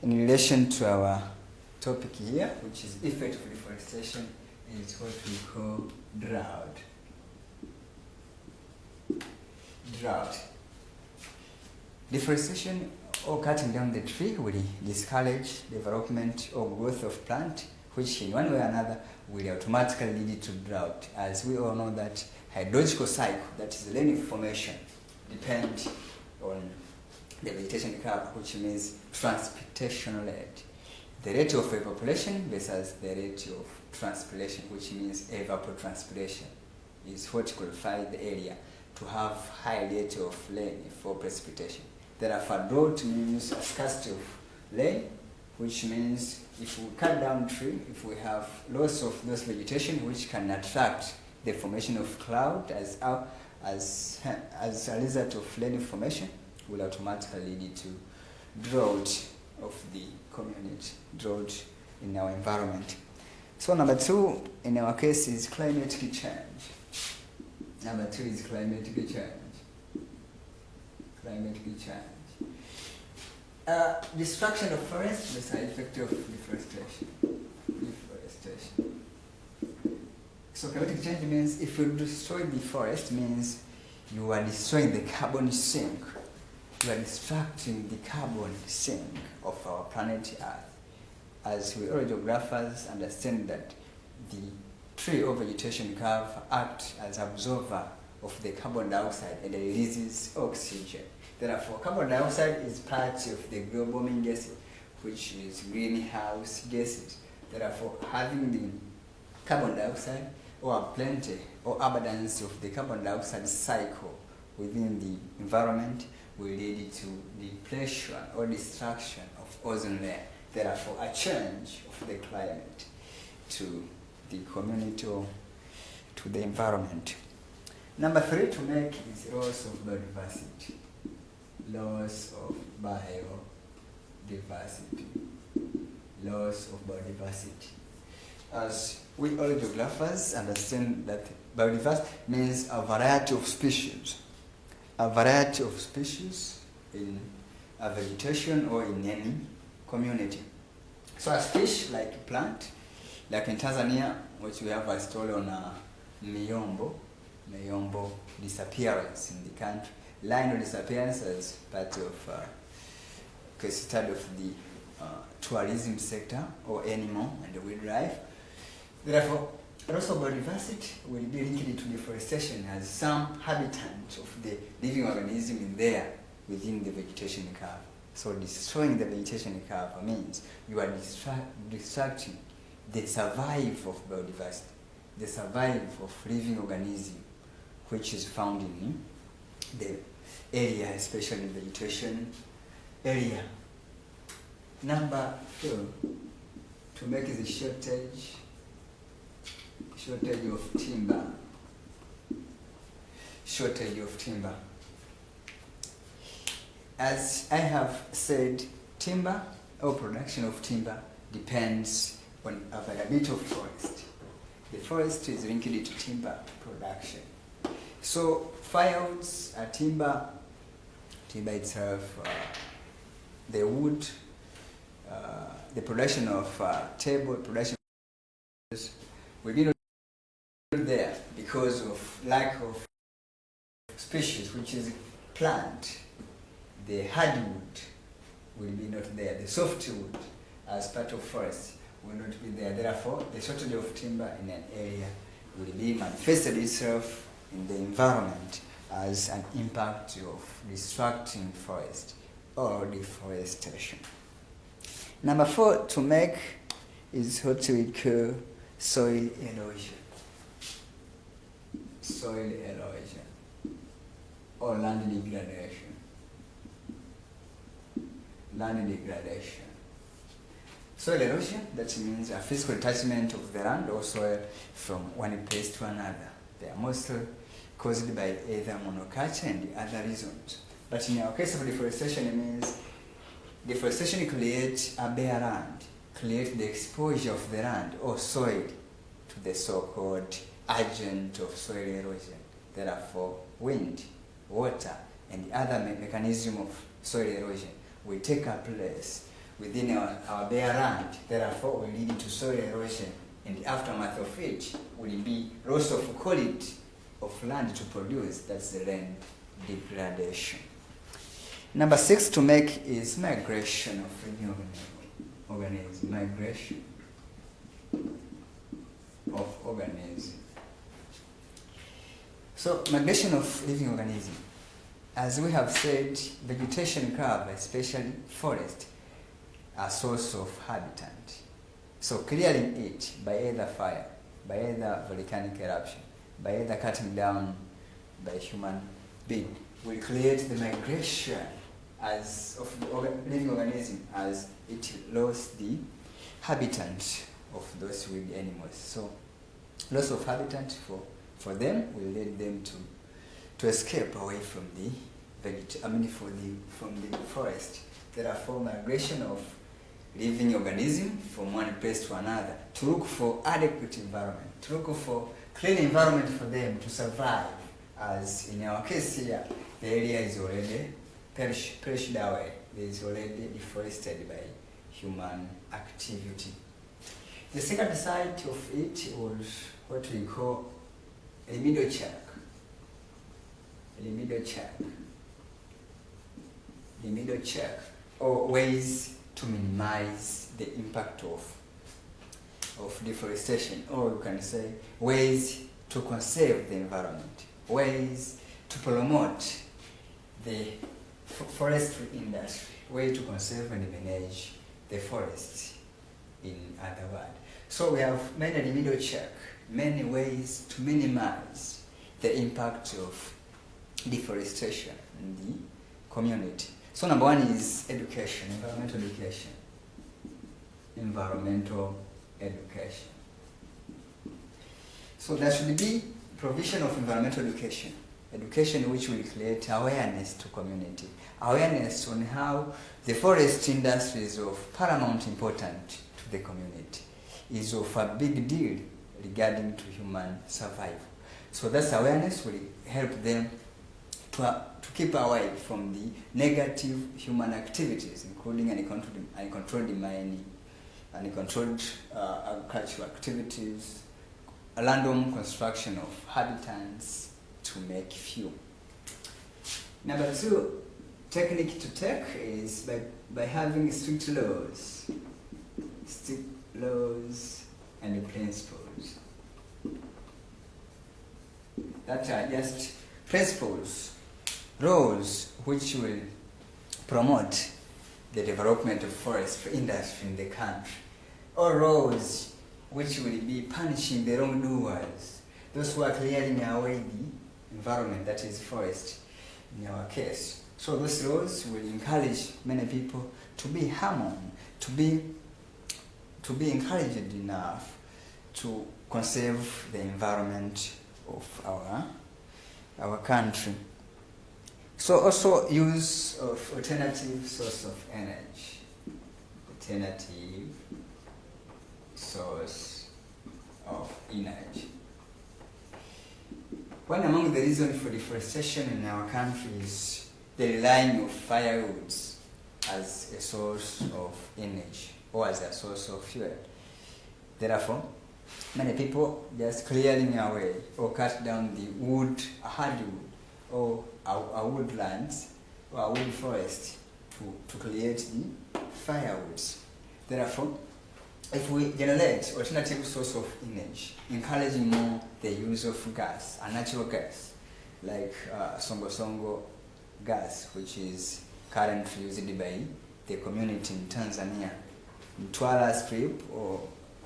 in relation to our topic here, which is effect of deforestation, is what we call drought. Drought. Deforestation or cutting down the tree will discourage development or growth of plant, which in one way or another will automatically lead to drought. As we all know that hydrological cycle, that is rain formation, depends on the vegetation cover, which means transpiration rate. The rate of evaporation versus the rate of transpiration, which means evapotranspiration, is what qualifies the area to have high rate of rain for precipitation. Therefore, drought means a scarcity of rain, which means if we cut down tree, if we have loss of those vegetation which can attract the formation of cloud as a result of rain formation, will automatically lead to drought of the community, drought in our environment. So number 2 in our case is climatic change. Number 2 is climatic change. Climatic change. Destruction of forest is an effect of deforestation. Deforestation. So climatic change means if you destroy the forest, means you are destroying the carbon sink. You are distracting the carbon sink of our planet Earth. As we all geographers understand that the tree or vegetation curve act as absorber of the carbon dioxide and releases oxygen. Therefore, carbon dioxide is part of the global warming gas, which is greenhouse gases. Therefore, having the carbon dioxide or plenty or abundance of the carbon dioxide cycle within the environment will lead to depletion or destruction of ozone layer. Therefore, a change of the climate to the community or to the environment. Number 3 to make is loss of biodiversity. Loss of biodiversity. Loss of biodiversity. As we all geographers understand that biodiversity means a variety of species. A variety of species in a vegetation or in any community. So a species like a plant, like in Tanzania, which we have a story on Miyombo disappearance in the country. Rhino disappearance as part of case study of the tourism sector or animal and wildlife. Therefore, loss of biodiversity will be linked to deforestation as some habitat of the living organism in there within the vegetation curve. So destroying the vegetation curve means you are distracting the survival of biodiversity, the survival of living organism, which is found in the area, especially the vegetation area. Number 4, to make the shortage of timber. Shortage of timber. As I have said, timber or production of timber depends on availability of forest. The forest is linked to timber production. So firewoods are timber itself, the wood, the production of table production will be not there because of lack of species, which is plant. The hardwood will be not there. The softwood as part of forest will not be there. Therefore, the shortage of timber in an area will be manifested itself in the environment as an impact of destructing forest or deforestation. Number 4 to make is what we call soil erosion. Soil erosion or land degradation. Land degradation. Soil erosion, that means a physical detachment of the land or soil from one place to another. They are mostly caused by either monoculture and other reasons. But in our case of deforestation, it means deforestation creates a bare land, creates the exposure of the land or soil to the so-called agent of soil erosion. Therefore, wind, water, and other mechanism of soil erosion will take a place within our bare land. Therefore, will lead to soil erosion, and the aftermath of it will be loss of quality of land to produce. That's the land degradation. Number 6 to make is migration of living organism. Migration of organism. So migration of living organism. As we have said, vegetation curve, especially forest, a source of habitat. So clearing it by either fire, by either volcanic eruption, by either cutting down by human being, will create the migration as of the living organism as it lost the habitat of those wild animals. So loss of habitat for them will lead them to escape away from the from the forest. Therefore, migration of living organism from one place to another to look for adequate environment, to look for clean environment for them to survive. As in our case here, the area is already perished away. It is already deforested by human activity. The second side of it was what we call remedial check. remedial check. Remedial check, or ways to minimize the impact of deforestation, or you can say ways to conserve the environment, ways to promote the forestry industry, way to conserve and manage the forests, in other words. So we have many remedial check, many ways to minimize the impact of deforestation in the community. So number one is education, environmental education. Environmental education. So there should be provision of environmental education. Education which will create awareness to community. Awareness on how the forest industry is of paramount importance to the community. Is of a big deal regarding to human survival. So this awareness will help them to keep away from the negative human activities, including uncontrolled mining, uncontrolled agricultural activities, a random construction of habitats to make fuel. Number two, technique to take is by having strict laws and principles. That are just principles, laws which will promote the development of forestry industry in the country, or laws which will be punishing the wrongdoers, those who are clearing away the environment, that is forest in our case. So those laws will encourage many people to be harmonious, to be encouraged enough to conserve the environment of our country. So also use of alternative source of energy. Alternative source of energy. One among the reasons for deforestation in our country is the relying of firewoods as a source of energy or as a source of fuel. Therefore, many people just clearing away or cut down the wood, a hardwood, or a woodlands or a wood forest to create the firewoods. Therefore, if we generate alternative source of energy, encouraging more the use of gas, a natural gas, like Songo gas, which is currently used by the community in Tanzania, Mtwara Strip, or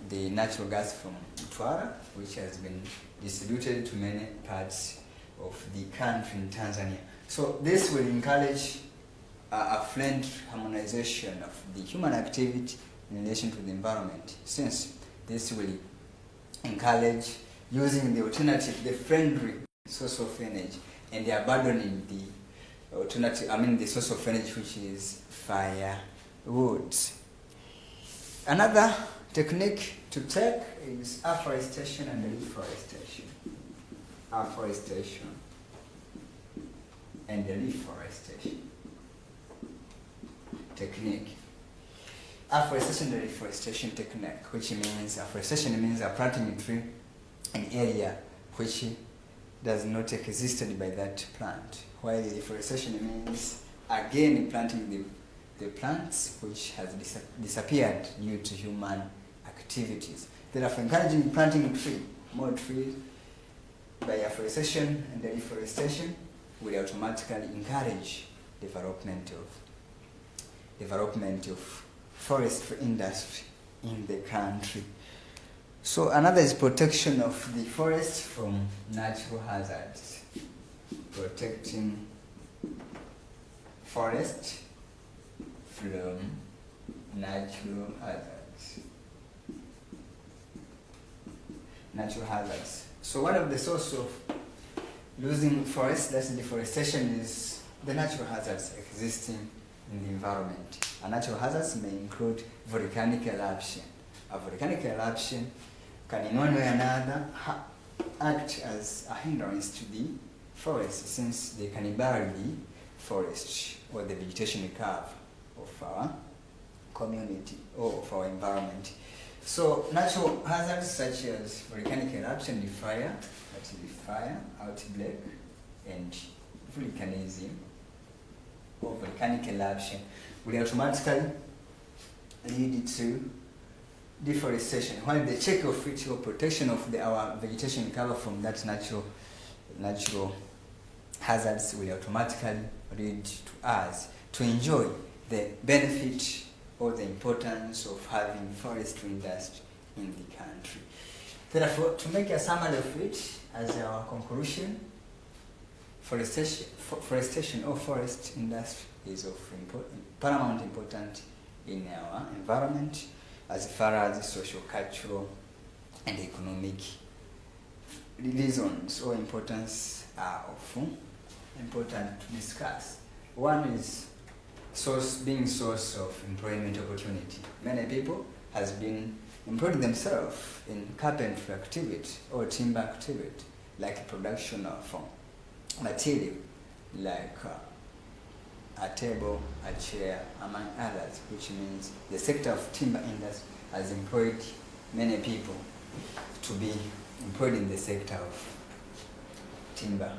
the natural gas from Mtwara, which has been distributed to many parts of the country in Tanzania. So this will encourage a friendly harmonization of the human activity in relation to the environment, since this will encourage using the alternative, the friendly source of energy, and abandoning the alternative, the source of energy, which is firewood. Another technique to take is afforestation and reforestation. Afforestation and reforestation technique. Afforestation and reforestation technique, which means afforestation means planting a tree in an area which does not exist by that plant, while reforestation means again planting the plants which has disappeared due to human activities. Therefore, encouraging planting more trees by afforestation and reforestation will automatically encourage development of forestry industry in the country. So another is protection of the forest from natural hazards. Protecting forest from natural hazards. Natural hazards. So one of the sources of losing forest, that's deforestation, is the natural hazards existing in the environment. And natural hazards may include volcanic eruption. A volcanic eruption can in one way or another act as a hindrance to the forest, since they can bury the forest or the vegetation curve of our community or of our environment. So natural hazards such as volcanic eruption, the fire outbreak, and volcanism or volcanic eruption will automatically lead to deforestation, while the check of it or protection of our vegetation cover from that natural hazards will automatically lead to us to enjoy the benefit or the importance of having forestry industry in the country. Therefore, to make a summary of it as our conclusion, forestation or forest industry is of paramount importance in our environment as far as social, cultural, and economic reasons or importance are of important to discuss. One is being source of employment opportunity. Many people has been employing themselves in carpentry activity or timber activity, like production of material, like a table, a chair, among others, which means the sector of timber industry has employed many people to be employed in the sector of timber.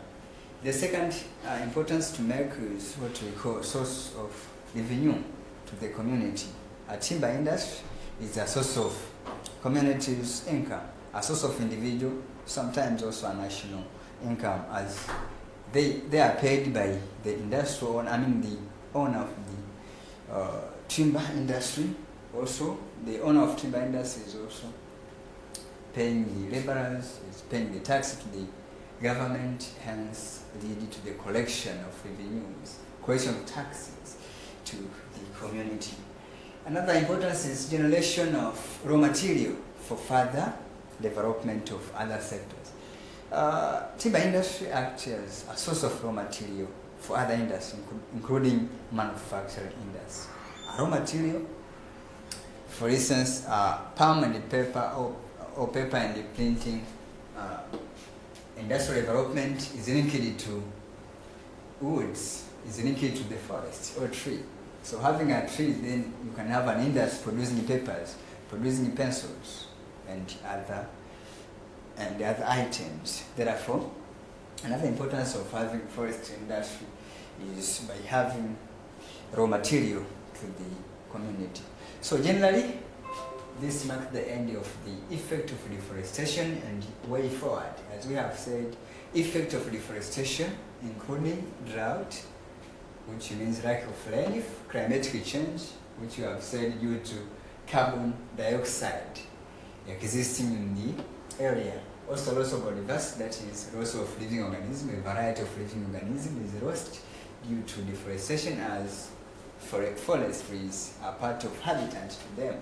The second importance to make is what we call source of revenue to the community. A timber industry is a source of community's income, a source of individual, sometimes also a national income, as they are paid by the industrial owner, the owner of the timber industry. Also, the owner of timber industry is also paying the laborers, is paying the tax to the government, hence leading to the collection of revenues, collection of taxes to the community. Another importance is generation of raw material for further development of other sectors. Timber industry acts as a source of raw material for other industries, including manufacturing industry. Raw material, for instance, palm and paper or paper and printing industrial development is linked to woods, is linked to the forest or tree. So having a tree, then you can have an industry producing papers, producing pencils, and other items. Therefore, another importance of having forest industry is by having raw material to the community. So generally, this marks the end of the effect of deforestation and way forward. As we have said, effect of deforestation including drought, which means lack of rain, climatic change, which you have said due to carbon dioxide existing in the area. Also loss of biodiversity, that is loss of living organisms. A variety of living organisms is lost due to deforestation, as forestries are part of habitat to them.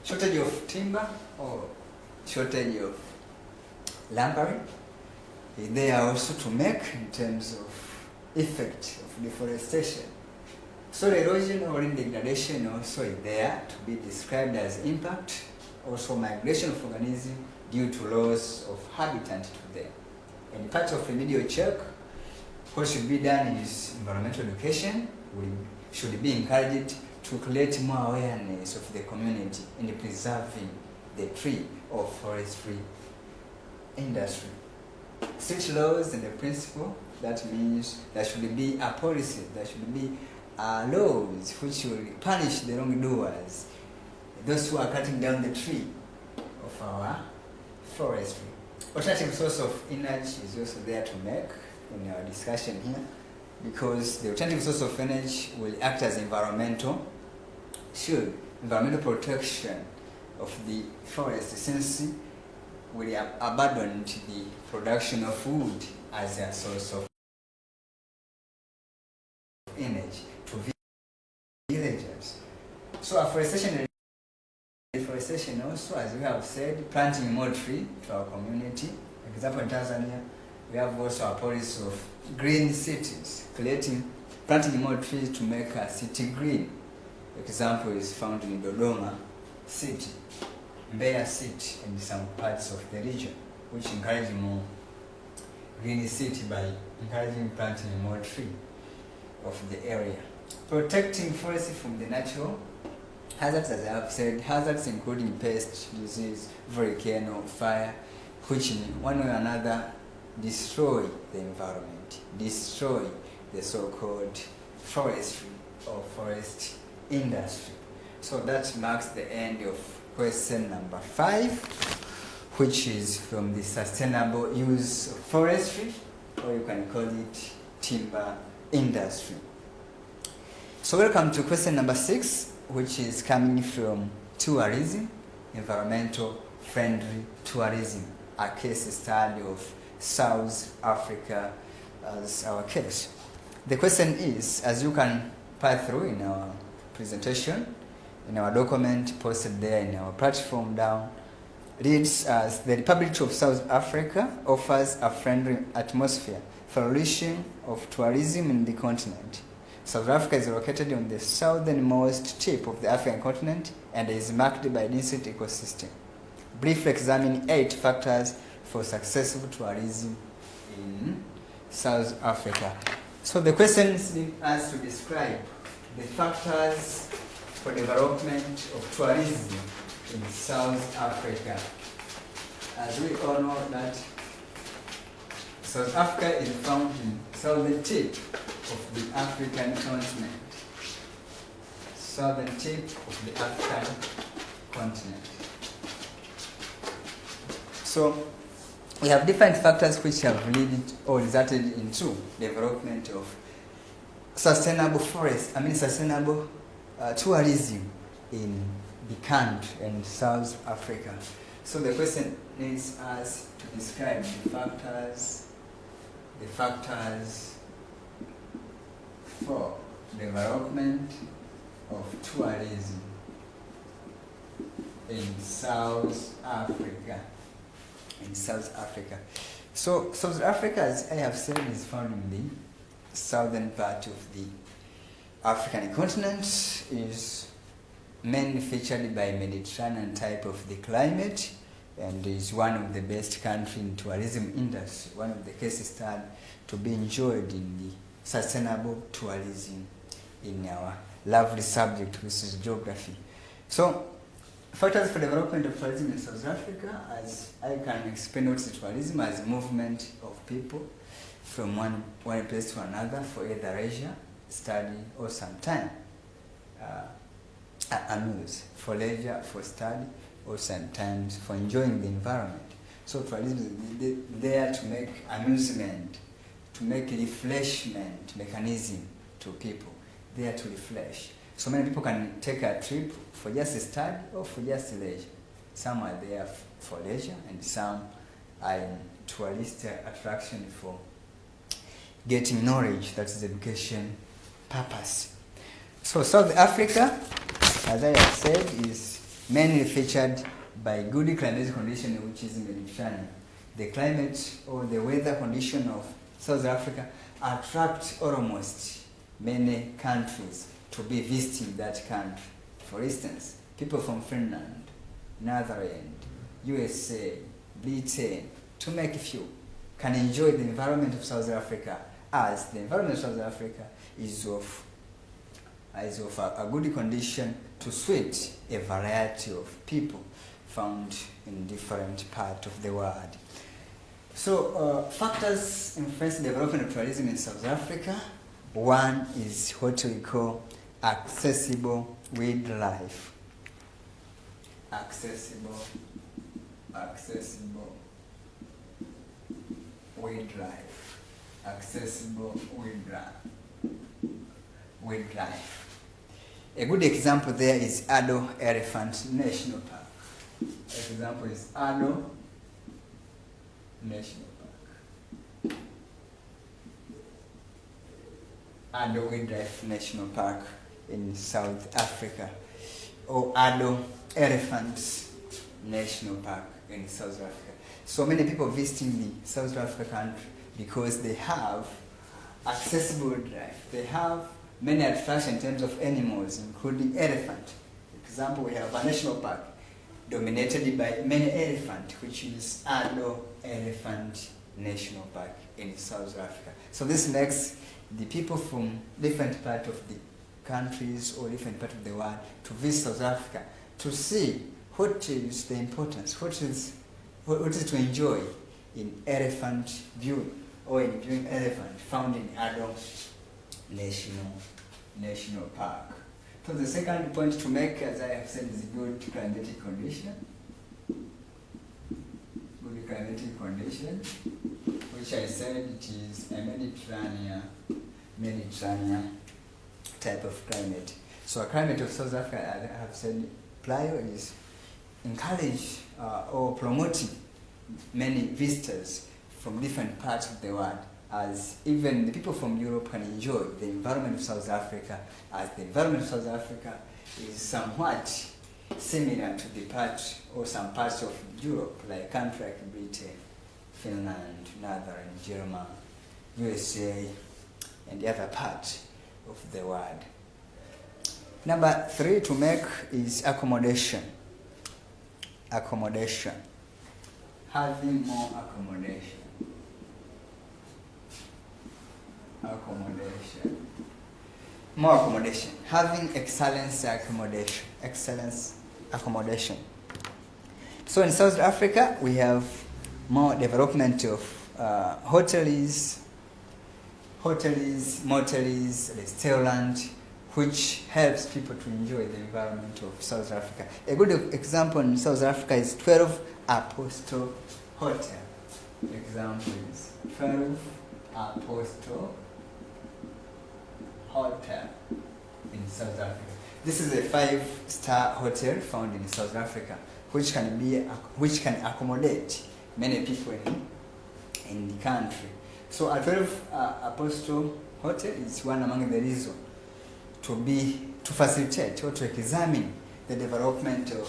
Shortage of timber or shortage of lumbering is there also to make in terms of effect of deforestation. Soil erosion or degradation also is there to be described as impact. Also migration of organisms due to loss of habitat to them. And part of remedial check, what should be done is environmental education should be encouraged to create more awareness of the community in preserving the tree or forestry industry. Strict laws and the principle, that means there should be a policy, there should be laws which will punish the wrongdoers, those who are cutting down the tree of our forestry. Alternative source of energy is also there to make in our discussion here, because the alternative source of energy will act as environmental protection of the forest, since we abandon the production of wood as a source of energy to villagers. So afforestation and deforestation also, as we have said, planting more trees to our community. For example, in Tanzania, we have also a policy of green cities, planting more trees to make a city green. Example is found in Dodoma city, Mbeya city, and some parts of the region, which encourage more green city by encouraging planting more tree of the area. Protecting forest from the natural hazards, as I have said, hazards including pest, disease, volcano, fire, which in one way or another destroy the environment, destroy the so-called forestry or forest industry. So that marks the end of question number 5, which is from the sustainable use of forestry, or you can call it timber industry. So welcome to question number 6, which is coming from tourism, environmental friendly tourism, a case study of South Africa as our case. The question is, as you can pass through in our presentation, in our document posted there in our platform down, reads as the Republic of South Africa offers a friendly atmosphere for flourishing of tourism in the continent. South Africa is located on the southernmost tip of the African continent and is marked by a decent ecosystem. Briefly examine 8 factors for successful tourism in South Africa. So the question is asked to describe the factors for development of tourism in South Africa. As we all know that South Africa is found in southern tip of the African continent. Southern tip of the African continent. So we have different factors which have led or resulted into development of sustainable sustainable tourism in the country in South Africa. So the question needs us to describe the factors for development of tourism in South Africa. So South Africa, as I have said, is found in the southern part of the African continent, is mainly featured by Mediterranean type of the climate, and is one of the best country in tourism industry, one of the case studies to be enjoyed in the sustainable tourism in our lovely subject, which is geography. So factors for development of tourism in South Africa, as I can explain what is tourism as movement of people from one place to another for either leisure, study, or sometime amuse, for leisure, for study, or sometimes for enjoying the environment. So tourism is there to make amusement, to make refreshment mechanism to people, there to refresh. So many people can take a trip for just study or for just leisure. Some are there for leisure and some are in tourist attraction for getting knowledge, that is education purpose. So South Africa, as I have said, is mainly featured by good climate condition, which is Mediterranean. The climate or the weather condition of South Africa attracts almost many countries to be visiting that country. For instance, people from Finland, Netherlands, USA, Britain, to make a few, can enjoy the environment of South Africa, as the environment of South Africa is of a good condition to suit a variety of people found in different parts of the world. So factors influence the development of tourism in South Africa. One is what we call accessible wildlife. Accessible wildlife. Accessible wildlife. A good example there is Addo Elephant National Park. Example is Addo National Park. Addo Wildlife National Park in South Africa, or Addo Elephant National Park in South Africa. So many people visiting the South Africa country because they have accessible wildlife. They have many attractions in terms of animals, including elephant. For example, we have a national park dominated by many elephants, which is Addo Elephant National Park in South Africa. So this makes the people from different parts of the countries or different parts of the world to visit South Africa to see what is the importance, what is to enjoy in elephant viewing or in viewing elephant found in Addo national park. So the second point to make, as I have said, is good climatic condition. Good climatic condition, which I said it is a Mediterranean type of climate. So a climate of South Africa, I have said, prior is encourage or promoting many visitors from different parts of the world, as even the people from Europe can enjoy the environment of South Africa, as the environment of South Africa is somewhat similar to the part or some parts of Europe, like countries like Britain, Finland, Netherlands, Germany, USA, and the other part of the world. Number 3 to make is accommodation. Accommodation. Having more accommodation. Accommodation. More accommodation. Having excellence accommodation. Excellence accommodation. So in South Africa, we have more development of hotels, motels, restaurants, which helps people to enjoy the environment of South Africa. A good example in South Africa is 12 Apostle Hotel. Example is 12 Apostle Hotel in South Africa. This is a 5-star hotel found in South Africa, which can accommodate many people in the country. So a 12 Apostle Hotel is one among the reasons to facilitate or to examine the development of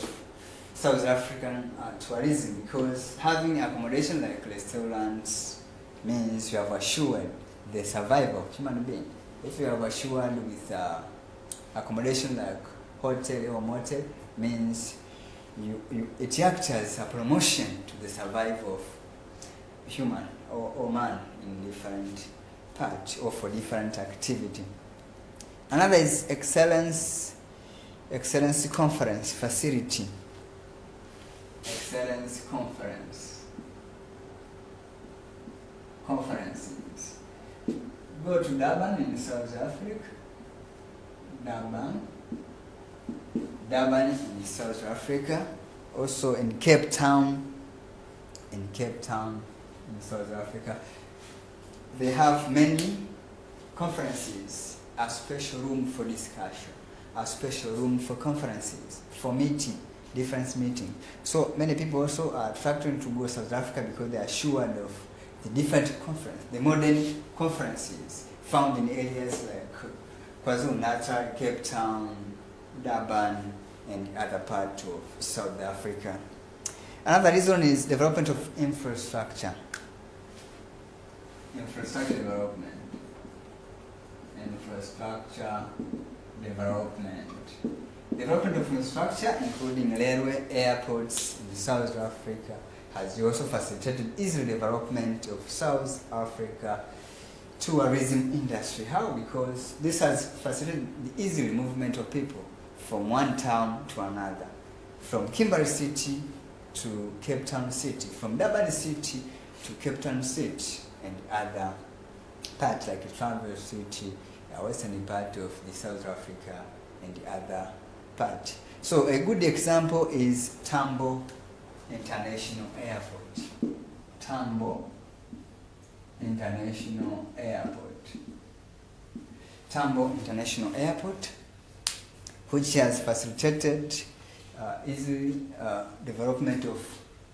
South African tourism, because having accommodation like restaurants means you have assured the survival of human being. If you have assured with accommodation like hotel or motel, means it acts as a promotion to the survival of human or man in different parts or for different activity. Another is excellence conference facility. Excellence conferences. Go to Durban in South Africa. Durban in South Africa. Also in Cape Town. In South Africa. They have many conferences. A special room for discussion, a special room for conferences, for meeting, different meeting. So many people also are attracted to go to South Africa because they are assured of the different conferences, the modern conferences found in areas like KwaZulu-Natal, Cape Town, Durban, and other parts of South Africa. Another reason is development of infrastructure. Infrastructure development. Development of infrastructure, including railway, airports in South Africa, has also facilitated easy development of South Africa tourism industry. How? Because this has facilitated the easy movement of people from one town to another, from Kimberley City to Cape Town City, from Durban City to Cape Town City, and other parts like Transvaal City, a western part of the South Africa, and the other part. So a good example is Tambo International Airport. Tambo International Airport. Tambo International Airport, which has facilitated easy development of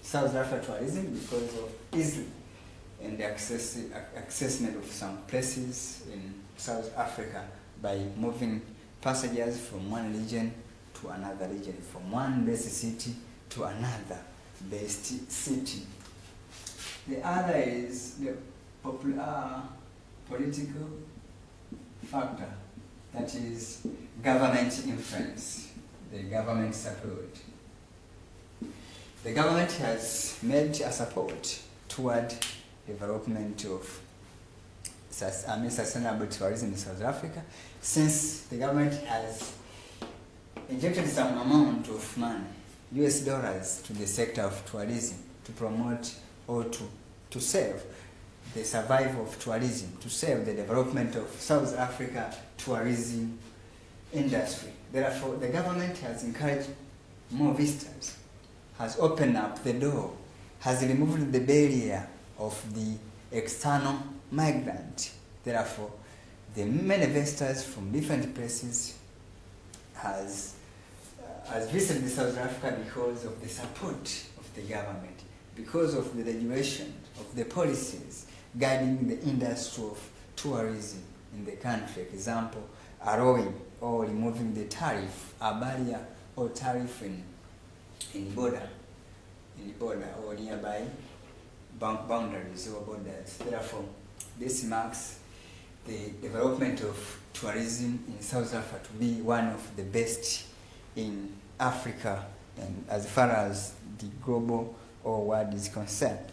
South Africa tourism because of easy and accessibility of some places in South Africa by moving passengers from one region to another region, from one best city to another best city. The other is the political factor, that is government influence, the government support. The government has made a support toward development of sustainable tourism in South Africa, since the government has injected some amount of money, US dollars, to the sector of tourism to promote or to save the survival of tourism, to save the development of South Africa tourism industry. Therefore, the government has encouraged more visitors, has opened up the door, has removed the barrier of the external migrant. Therefore, the many visitors from different places has visited South Africa because of the support of the government, because of the regulation of the policies guiding the industry of tourism in the country. Example, allowing or removing the tariff, a barrier or tariff in border or nearby boundaries or borders. Therefore, this marks the development of tourism in South Africa to be one of the best in Africa, and as far as the global or world is concerned.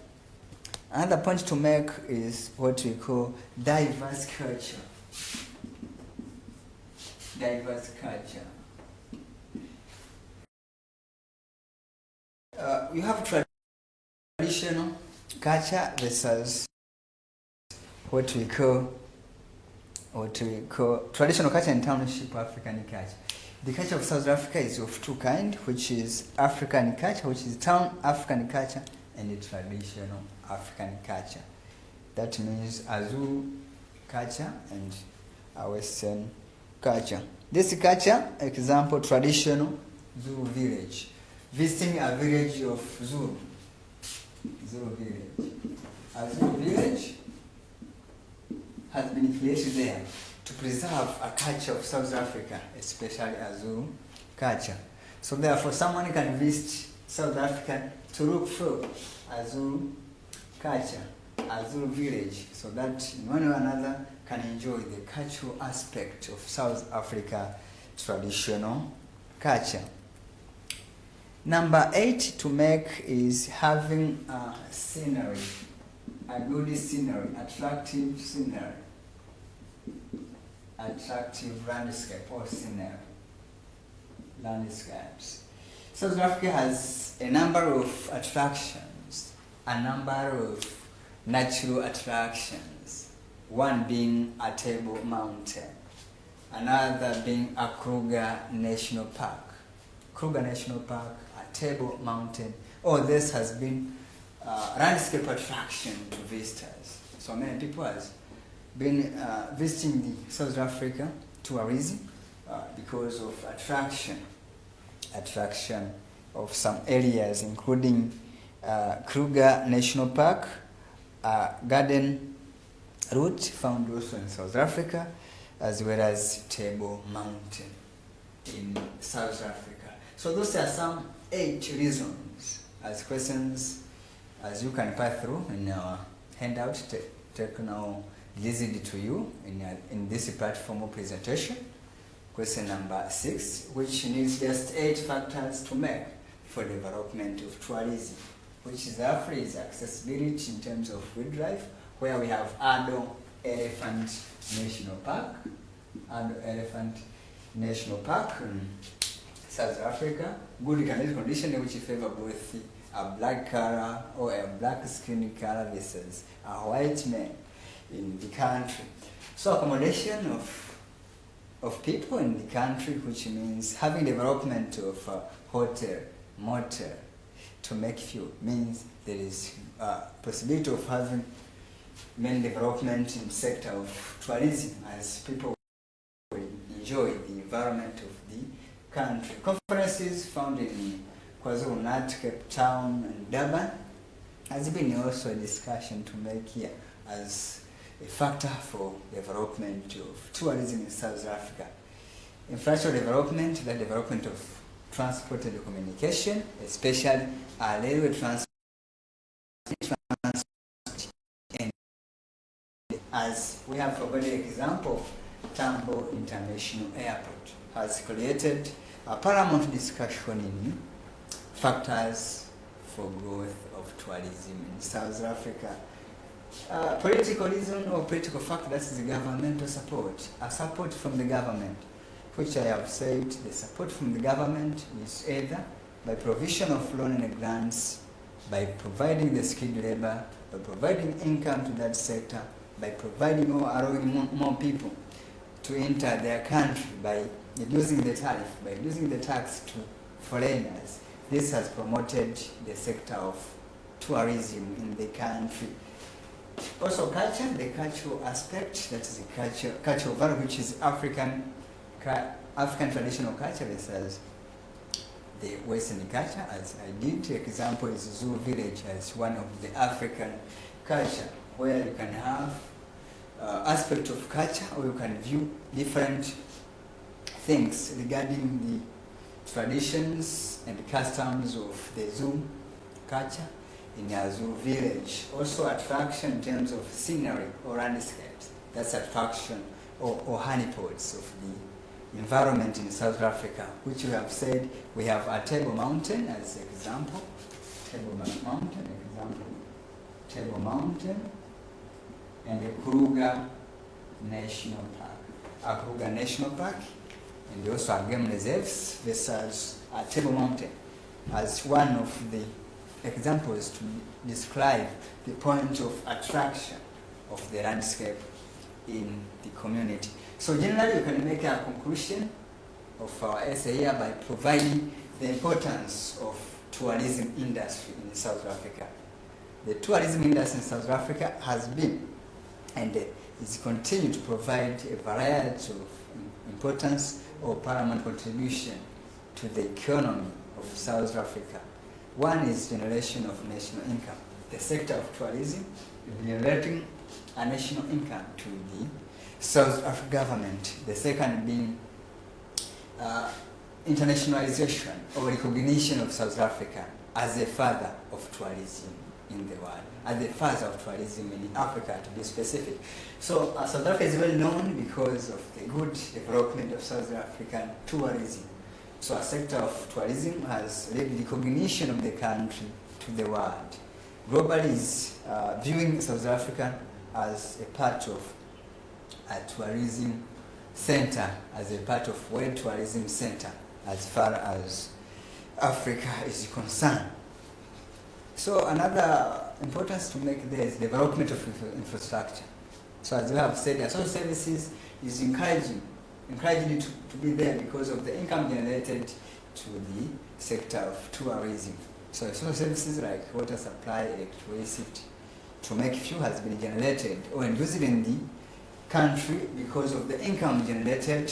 Another point to make is what we call diverse culture. Diverse culture. You have traditional culture versus what we call traditional culture and township African culture. The culture of South Africa is of two kinds, which is African culture, which is town African culture, and the traditional African culture. That means a Zulu culture and a Western culture. This culture, example, traditional Zulu village. Visiting a village of Zulu village. A Zulu village has been created there to preserve a culture of South Africa, especially a Zulu culture. So therefore, someone can visit South Africa to look for a Zulu culture, a Zulu village, so that in one way or another can enjoy the cultural aspect of South Africa traditional culture. Number 8 to make is having a scenery, a good scenery, attractive scenery, attractive landscape or scenery, landscapes. South Africa has a number of attractions, a number of natural attractions, one being a Table Mountain, another being a Kruger National Park. Kruger National Park, a Table Mountain, all this has been landscape attraction to visitors. So many people has been visiting the South Africa tourism because of attraction of some areas, including Kruger National Park, Garden Route found also in South Africa, as well as Table Mountain in South Africa. So those are some 8 reasons as questions as you can pass through in our handout taken released to you in this platform presentation. Question number 6, which needs just 8 factors to make for development of tourism, which is roughly is accessibility in terms of wildlife, where we have Addo Elephant National Park, Addo Elephant National Park in South Africa, good climatic condition which favor both a black color or a black skin color versus a white man in the country. So accommodation of people in the country, which means having development of hotel, motel to make fuel, means there is a possibility of having main development in sector of tourism as people will enjoy the environment of the country. Conferences found in KwaZulu-Natal, Cape Town and Durban has been also a discussion to make here as a factor for development of tourism in South Africa. Infrastructure development, the development of transport and communication, especially railway transport, and as we have already example of Tambo International Airport has created a paramount discussion in factors for growth of tourism in South Africa. Political reason or political factor, that is the governmental support. A support from the government, which I have said, the support from the government is either by provision of loan and grants by providing the skilled labor, by providing income to that sector, by providing or allowing more people to enter their country, by reducing the tariff, by reducing the tax to foreigners. This has promoted the sector of tourism in the country. Also culture, the cultural aspect, that is the cultural value, which is African traditional culture versus the Western culture, as I did. Example is Zulu village as one of the African culture, where you can have aspect of culture, or you can view different things regarding the traditions and customs of the Zulu culture in a Zulu village. Also attraction in terms of scenery or landscapes. That's attraction or honeypots of the environment in South Africa, which we have said we have a Table Mountain as an example. Table Mountain, and the Kruger National Park. Kruger National Park, and also our game reserves versus Table Mountain as one of the examples to describe the point of attraction of the landscape in the community. So generally you can make a conclusion of our essay here by providing the importance of tourism industry in South Africa. The tourism industry in South Africa has been and is continuing to provide a variety of importance or paramount contribution to the economy of South Africa. One is generation of national income. The sector of tourism is generating a national income to the South African government. The second being internationalization or recognition of South Africa as a father of tourism in the world, as the father of tourism in Africa, to be specific. So South Africa is well known because of the good development of South African tourism. So a sector of tourism has led recognition of the country to the world. Globally is viewing South Africa as a part of a tourism center, as a part of world tourism center as far as Africa is concerned. So another importance to make there is development of infrastructure. So as we have said, social services is encouraging you to be there because of the income generated to the sector of tourism. So social services like water supply, electricity, to make fuel has been generated or used in the country because of the income generated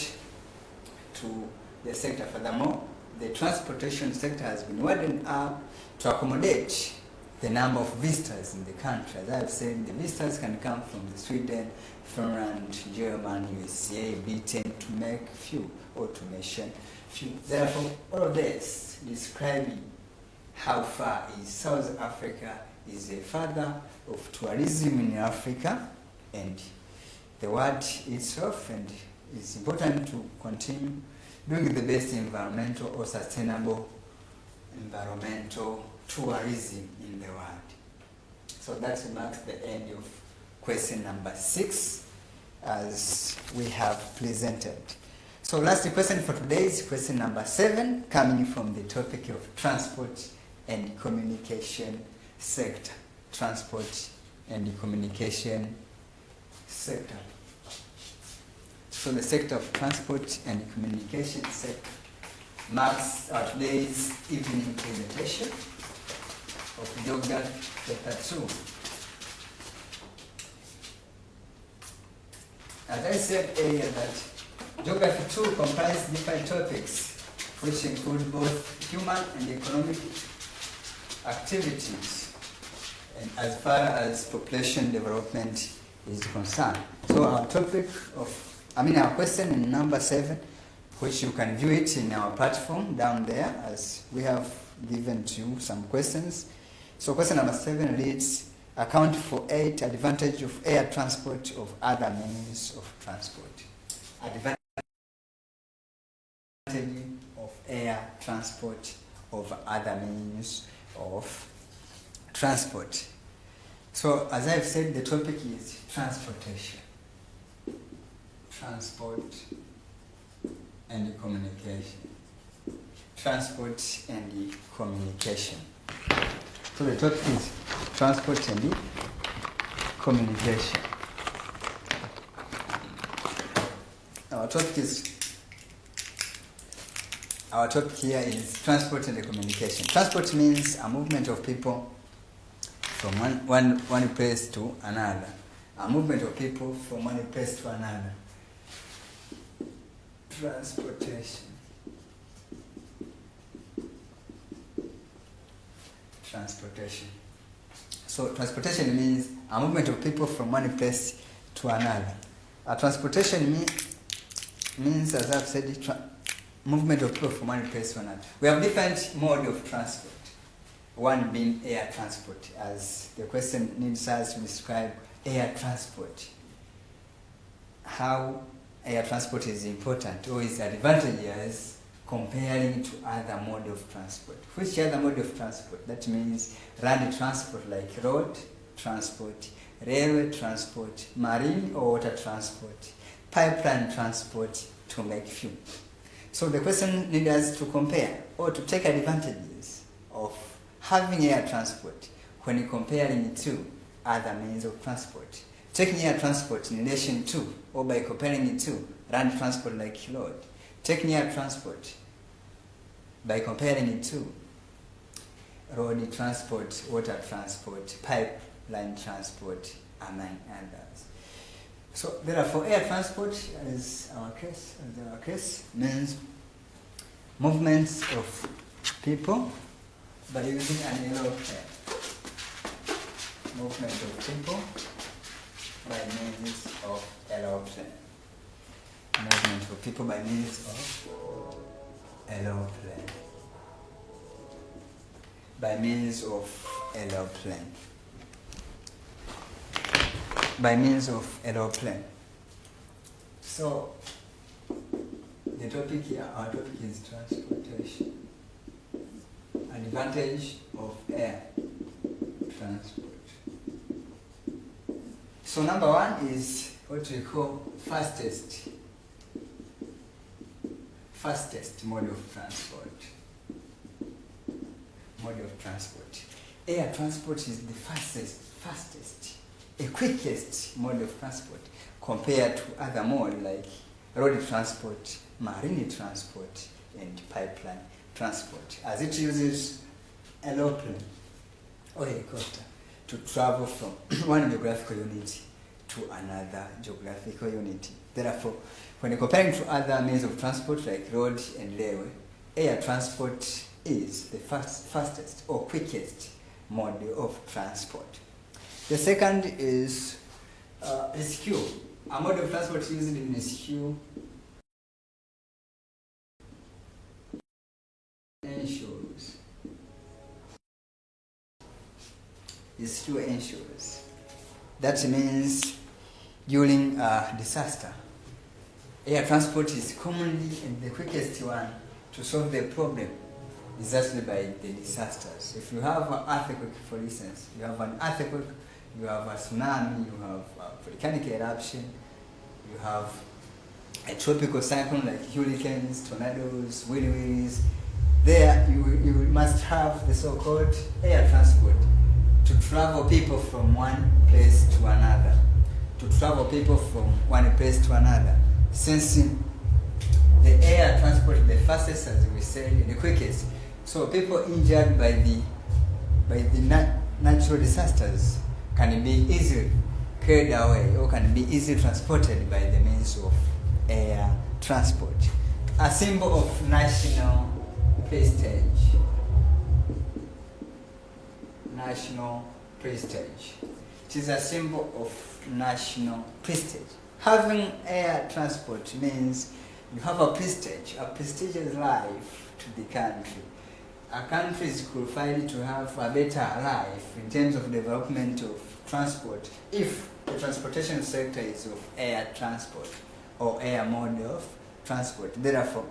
to the sector. Furthermore, the transportation sector has been widened up to accommodate the number of visitors in the country. As I've said, the visitors can come from Sweden, Finland, Germany, USA, Britain to make fuel, automation, fuel. Therefore, all of this describing how far is South Africa is a father of tourism in Africa and the world itself, and it's important to continue doing the best environmental or sustainable environmental tourism in the world. So that marks the end of question number 6 as we have presented. So last question for today is question number 7, coming from the topic of transport and communication sector. Transport and communication sector. So the sector of transport and communication sector marks our today's evening presentation of Geography Chapter 2. As I said earlier, that Geography 2 comprises different topics which include both human and economic activities, and as far as population development is concerned. So our our question in number 7, which you can view it in our platform down there, as we have given to you some questions. So question number 7 reads, account for 8 advantage of air transport of other means of transport. Advantage of air transport over other means of transport. So as I've said, the topic is transportation. Transport and communication. Transport and communication. So the topic is transport and communication. Our topic here is transport and communication. Transport means a movement of people from one place to another. A movement of people from one place to another. Transportation. So transportation means a movement of people from one place to another. Transportation means, as I've said, movement of people from one place to another. We have different modes of transport. One being air transport, as the question needs us to describe air transport. How air transport is important or is advantageous comparing to other mode of transport. Which other mode of transport? That means land transport like road transport, railway transport, marine or water transport, pipeline transport to make fuel. So the question needs us to compare or to take advantages of having air transport when comparing it to other means of transport. Taking air transport in relation to or by comparing it to land transport like road. Taking air transport by comparing it to road transport, water transport, pipeline transport, among others. So therefore, air transport, as our case, means movements of people by using an aeroplane. Movement of people by means of aeroplane. Movement of people by means of aeroplane. By means of aeroplane. By means of aeroplane. So the topic here, our topic is transportation. Advantage of air transport. So number one is what we call fastest mode of transport. Air transport is the fastest, quickest mode of transport compared to other modes like road transport, marine transport, and pipeline transport, as it uses aeroplane or helicopter to travel from one geographical unit to another geographical unit. Therefore, when comparing to other means of transport like road and railway, air transport is the fastest or quickest mode of transport. The second is rescue. A mode of transport used in rescue ensures. That means during a disaster, air transport is commonly and the quickest one to solve the problem exactly by the disasters. If you have an earthquake, for instance, you have a tsunami, you have a volcanic eruption, you have a tropical cyclone like hurricanes, tornadoes, whirlwinds. There you must have the so-called air transport to travel people from one place to another. Since the air transport is the fastest, as we said, and the quickest, so people injured by the natural disasters can be easily carried away or can be easily transported by the means of air transport. A symbol of national prestige. It is a symbol of national prestige. Having air transport means you have a prestige, a prestigious life to the country. A country is qualified to have a better life in terms of development of transport if the transportation sector is of air transport or air mode of transport. Therefore,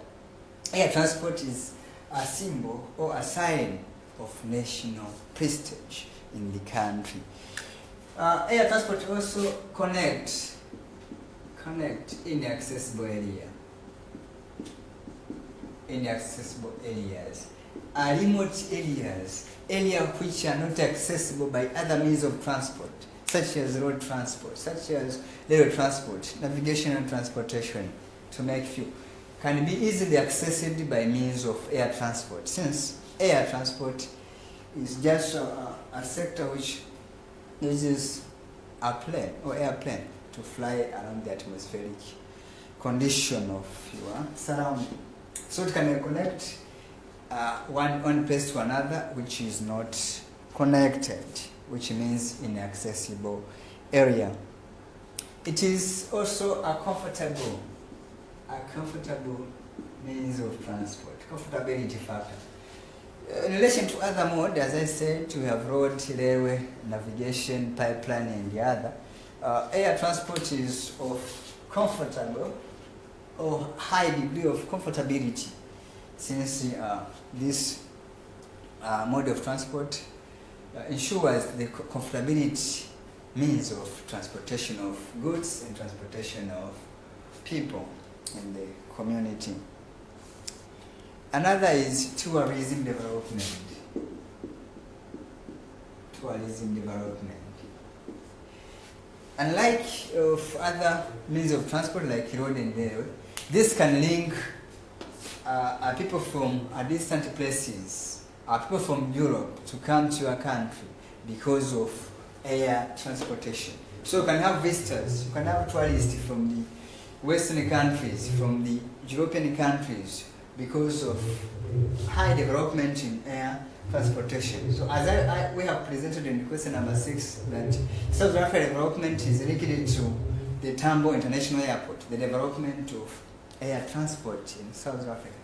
air transport is a symbol or a sign of national prestige in the country. Air transport also connect inaccessible areas. are remote areas which are not accessible by other means of transport, such as road transport, such as rail transport, navigation and transportation, to make few, can be easily accessed by means of air transport, since air transport is just a sector which uses a plane or airplane to fly around the atmospheric condition of your surrounding. So it can connect one place to another which is not connected, which means inaccessible area. It is also a comfortable means of transport, comfortability factor. In relation to other mode, as I said, we have road, railway, navigation, pipeline, and the other. Air transport is of comfortable or high degree of comfortability, since this mode of transport ensures the comfortability means of transportation of goods and transportation of people in the community. Another is tourism development. Tourism development. Unlike of other means of transport like road and railway, this can link people from distant places, people from Europe to come to your country because of air transportation. So you can have visitors, you can have tourists from the Western countries, from the European countries, because of high development in air transportation. So as we have presented in question number 6, that South Africa development is linked to the Tambo International Airport, the development of air transport in South Africa.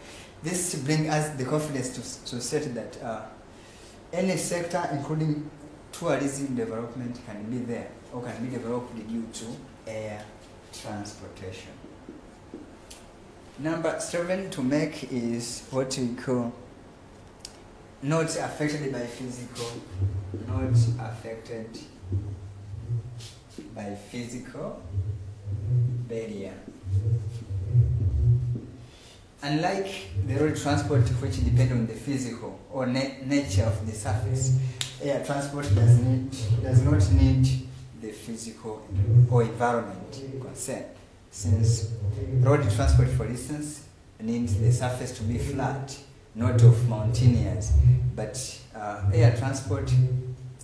This brings us the confidence to state that any sector, including tourism development, can be there or can be developed due to air transportation. Number 7 to make is what we call not affected by physical, not affected by physical barrier. Unlike the road transport, which depend on the physical or nature of the surface, air transport does not need the physical or environment concern, since road transport, for instance, needs the surface to be flat, not of mountainous, but air transport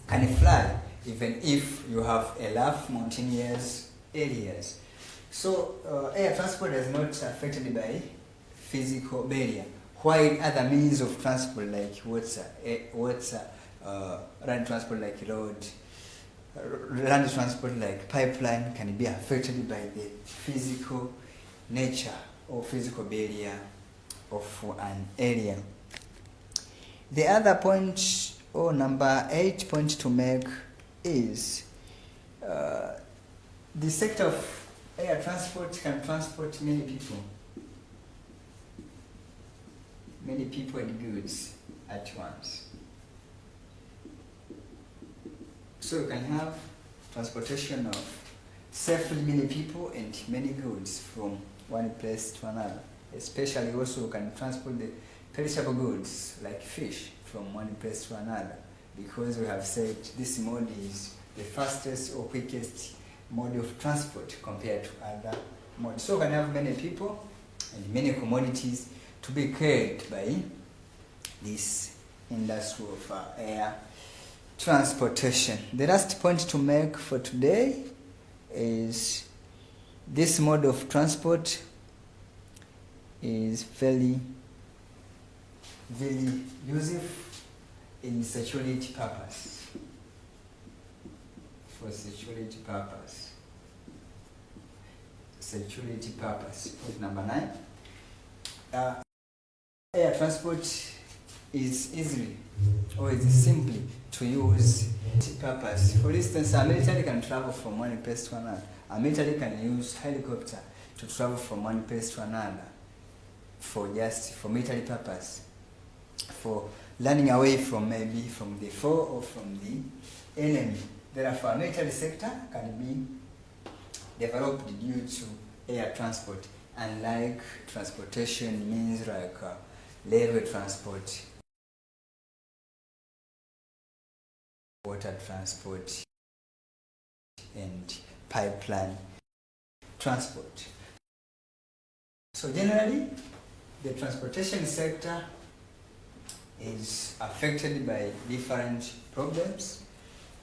can fly even if you have a rough mountainous areas. So air transport is not affected by physical barrier, while other means of transport like land transport like road, land transport like pipeline can be affected by the physical nature or physical barrier of an area. The other point, or number 8 point to make, is the sector of air transport can transport many people and goods at once. So you can have transportation of safely many people and many goods from one place to another. Especially also you can transport the perishable goods like fish from one place to another, because we have said this mode is the fastest or quickest mode of transport compared to other modes. So you can have many people and many commodities to be carried by this industry of air transportation. The last point to make for today is this mode of transport is very useful in security purpose. For security purpose. Point number 9. Air transport is easily or is simply to use purpose. For instance, a military can travel from one place to another. A military can use helicopter to travel from one place to another for military purpose, for running away from maybe from the foe or from the enemy. Therefore, a military sector can be developed due to air transport, unlike transportation means like railway transport water transport, and pipeline transport. So generally, the transportation sector is affected by different problems.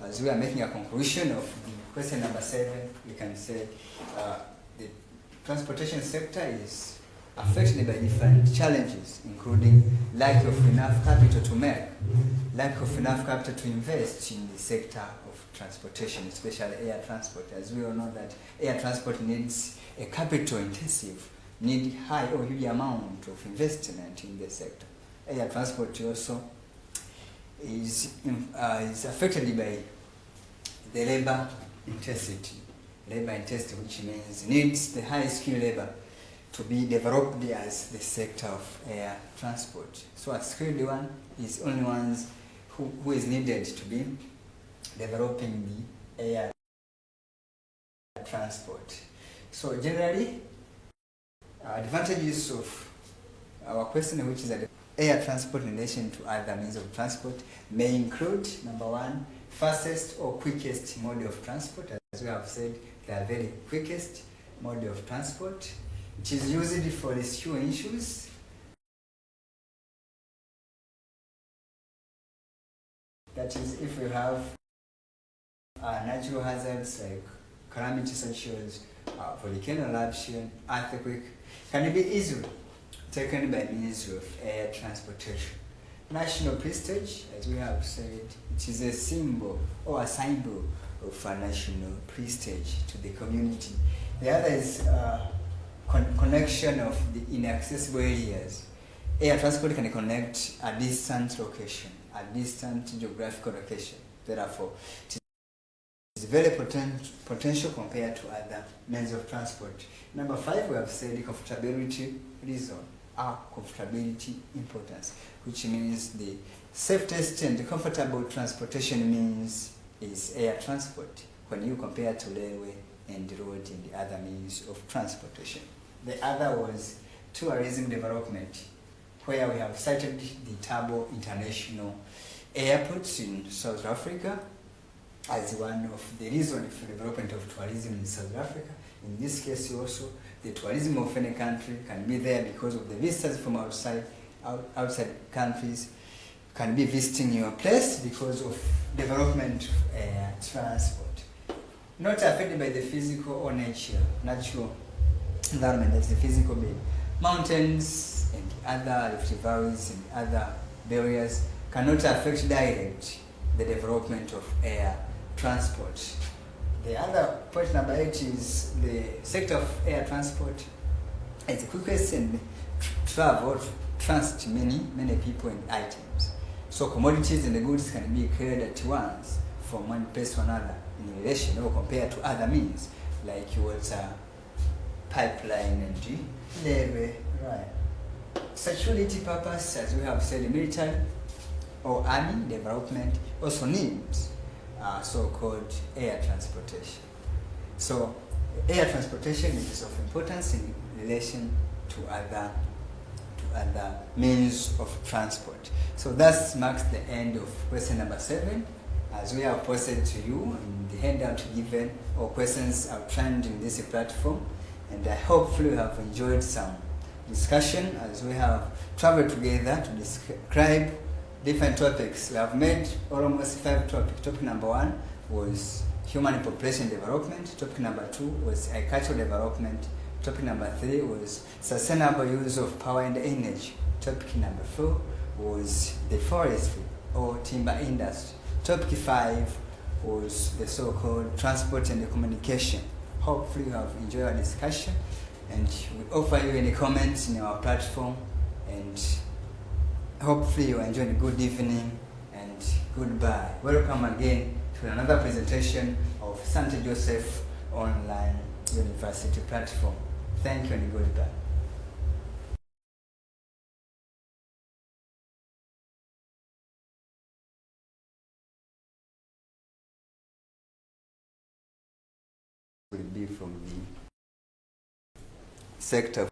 As we are making a conclusion of the question number 7, we can say the transportation sector is affected by different challenges, including lack of enough capital to make, lack of enough capital to invest in the sector of transportation, especially air transport. As we all know that air transport needs a capital intensive, need high or huge amount of investment in the sector. Air transport also is affected by the labor intensity, which means needs the high skill labor to be developed as the sector of air transport. So a skilled one is only ones who is needed to be developing the air transport. So generally, advantages of our question, which is that air transport in relation to other means of transport, may include, number 1, fastest or quickest mode of transport. As we have said, they are very quickest mode of transport, which is used for rescue issues. That is, if we have natural hazards like calamities such as volcano eruption, earthquake, can be easily taken by means of air transportation. National prestige, as we have said, it is a symbol or a symbol of a national prestige to the community. The other is connection of the inaccessible areas. Air transport can connect a distant location, a distant geographical location. Therefore, it is very potential compared to other means of transport. Number 5, we have said comfortability reason, comfortability importance, which means the safest and comfortable transportation means is air transport when you compare to railway and road and the other means of transportation. The other was tourism development, where we have cited the Tabo International Airport in South Africa as one of the reasons for development of tourism in South Africa. In this case also, the tourism of any country can be there because of the visitors from outside countries can be visiting your place because of development of air transport. Not affected by the physical or natural environment, that's the physical being. Mountains and other rift valleys and other barriers cannot affect direct the development of air transport. The other point number 8 is the sector of air transport is the quickest and transit many people and items. So commodities and the goods can be carried at once from one place to another in relation or compared to other means like water, pipeline, and railway. Right. Security purpose, as we have said, military or army development also needs so-called air transportation. So air transportation is of importance in relation to other means of transport. So that marks the end of question number 7. As we have posted to you in the handout given, or questions outlined in this platform, and I hopefully you have enjoyed some discussion as we have traveled together to describe different topics. We have made almost 5 topics. Topic number 1 was human population development. Topic number 2 was agricultural development. Topic number 3 was sustainable use of power and energy. Topic number 4 was the forestry or timber industry. Topic 5 was the so-called transport and communication. Hopefully you have enjoyed our discussion, and we offer you any comments in our platform, and hopefully you enjoyed a good evening, and goodbye. Welcome again to another presentation of St. Joseph Online University platform. Thank you and goodbye. Will be from the sector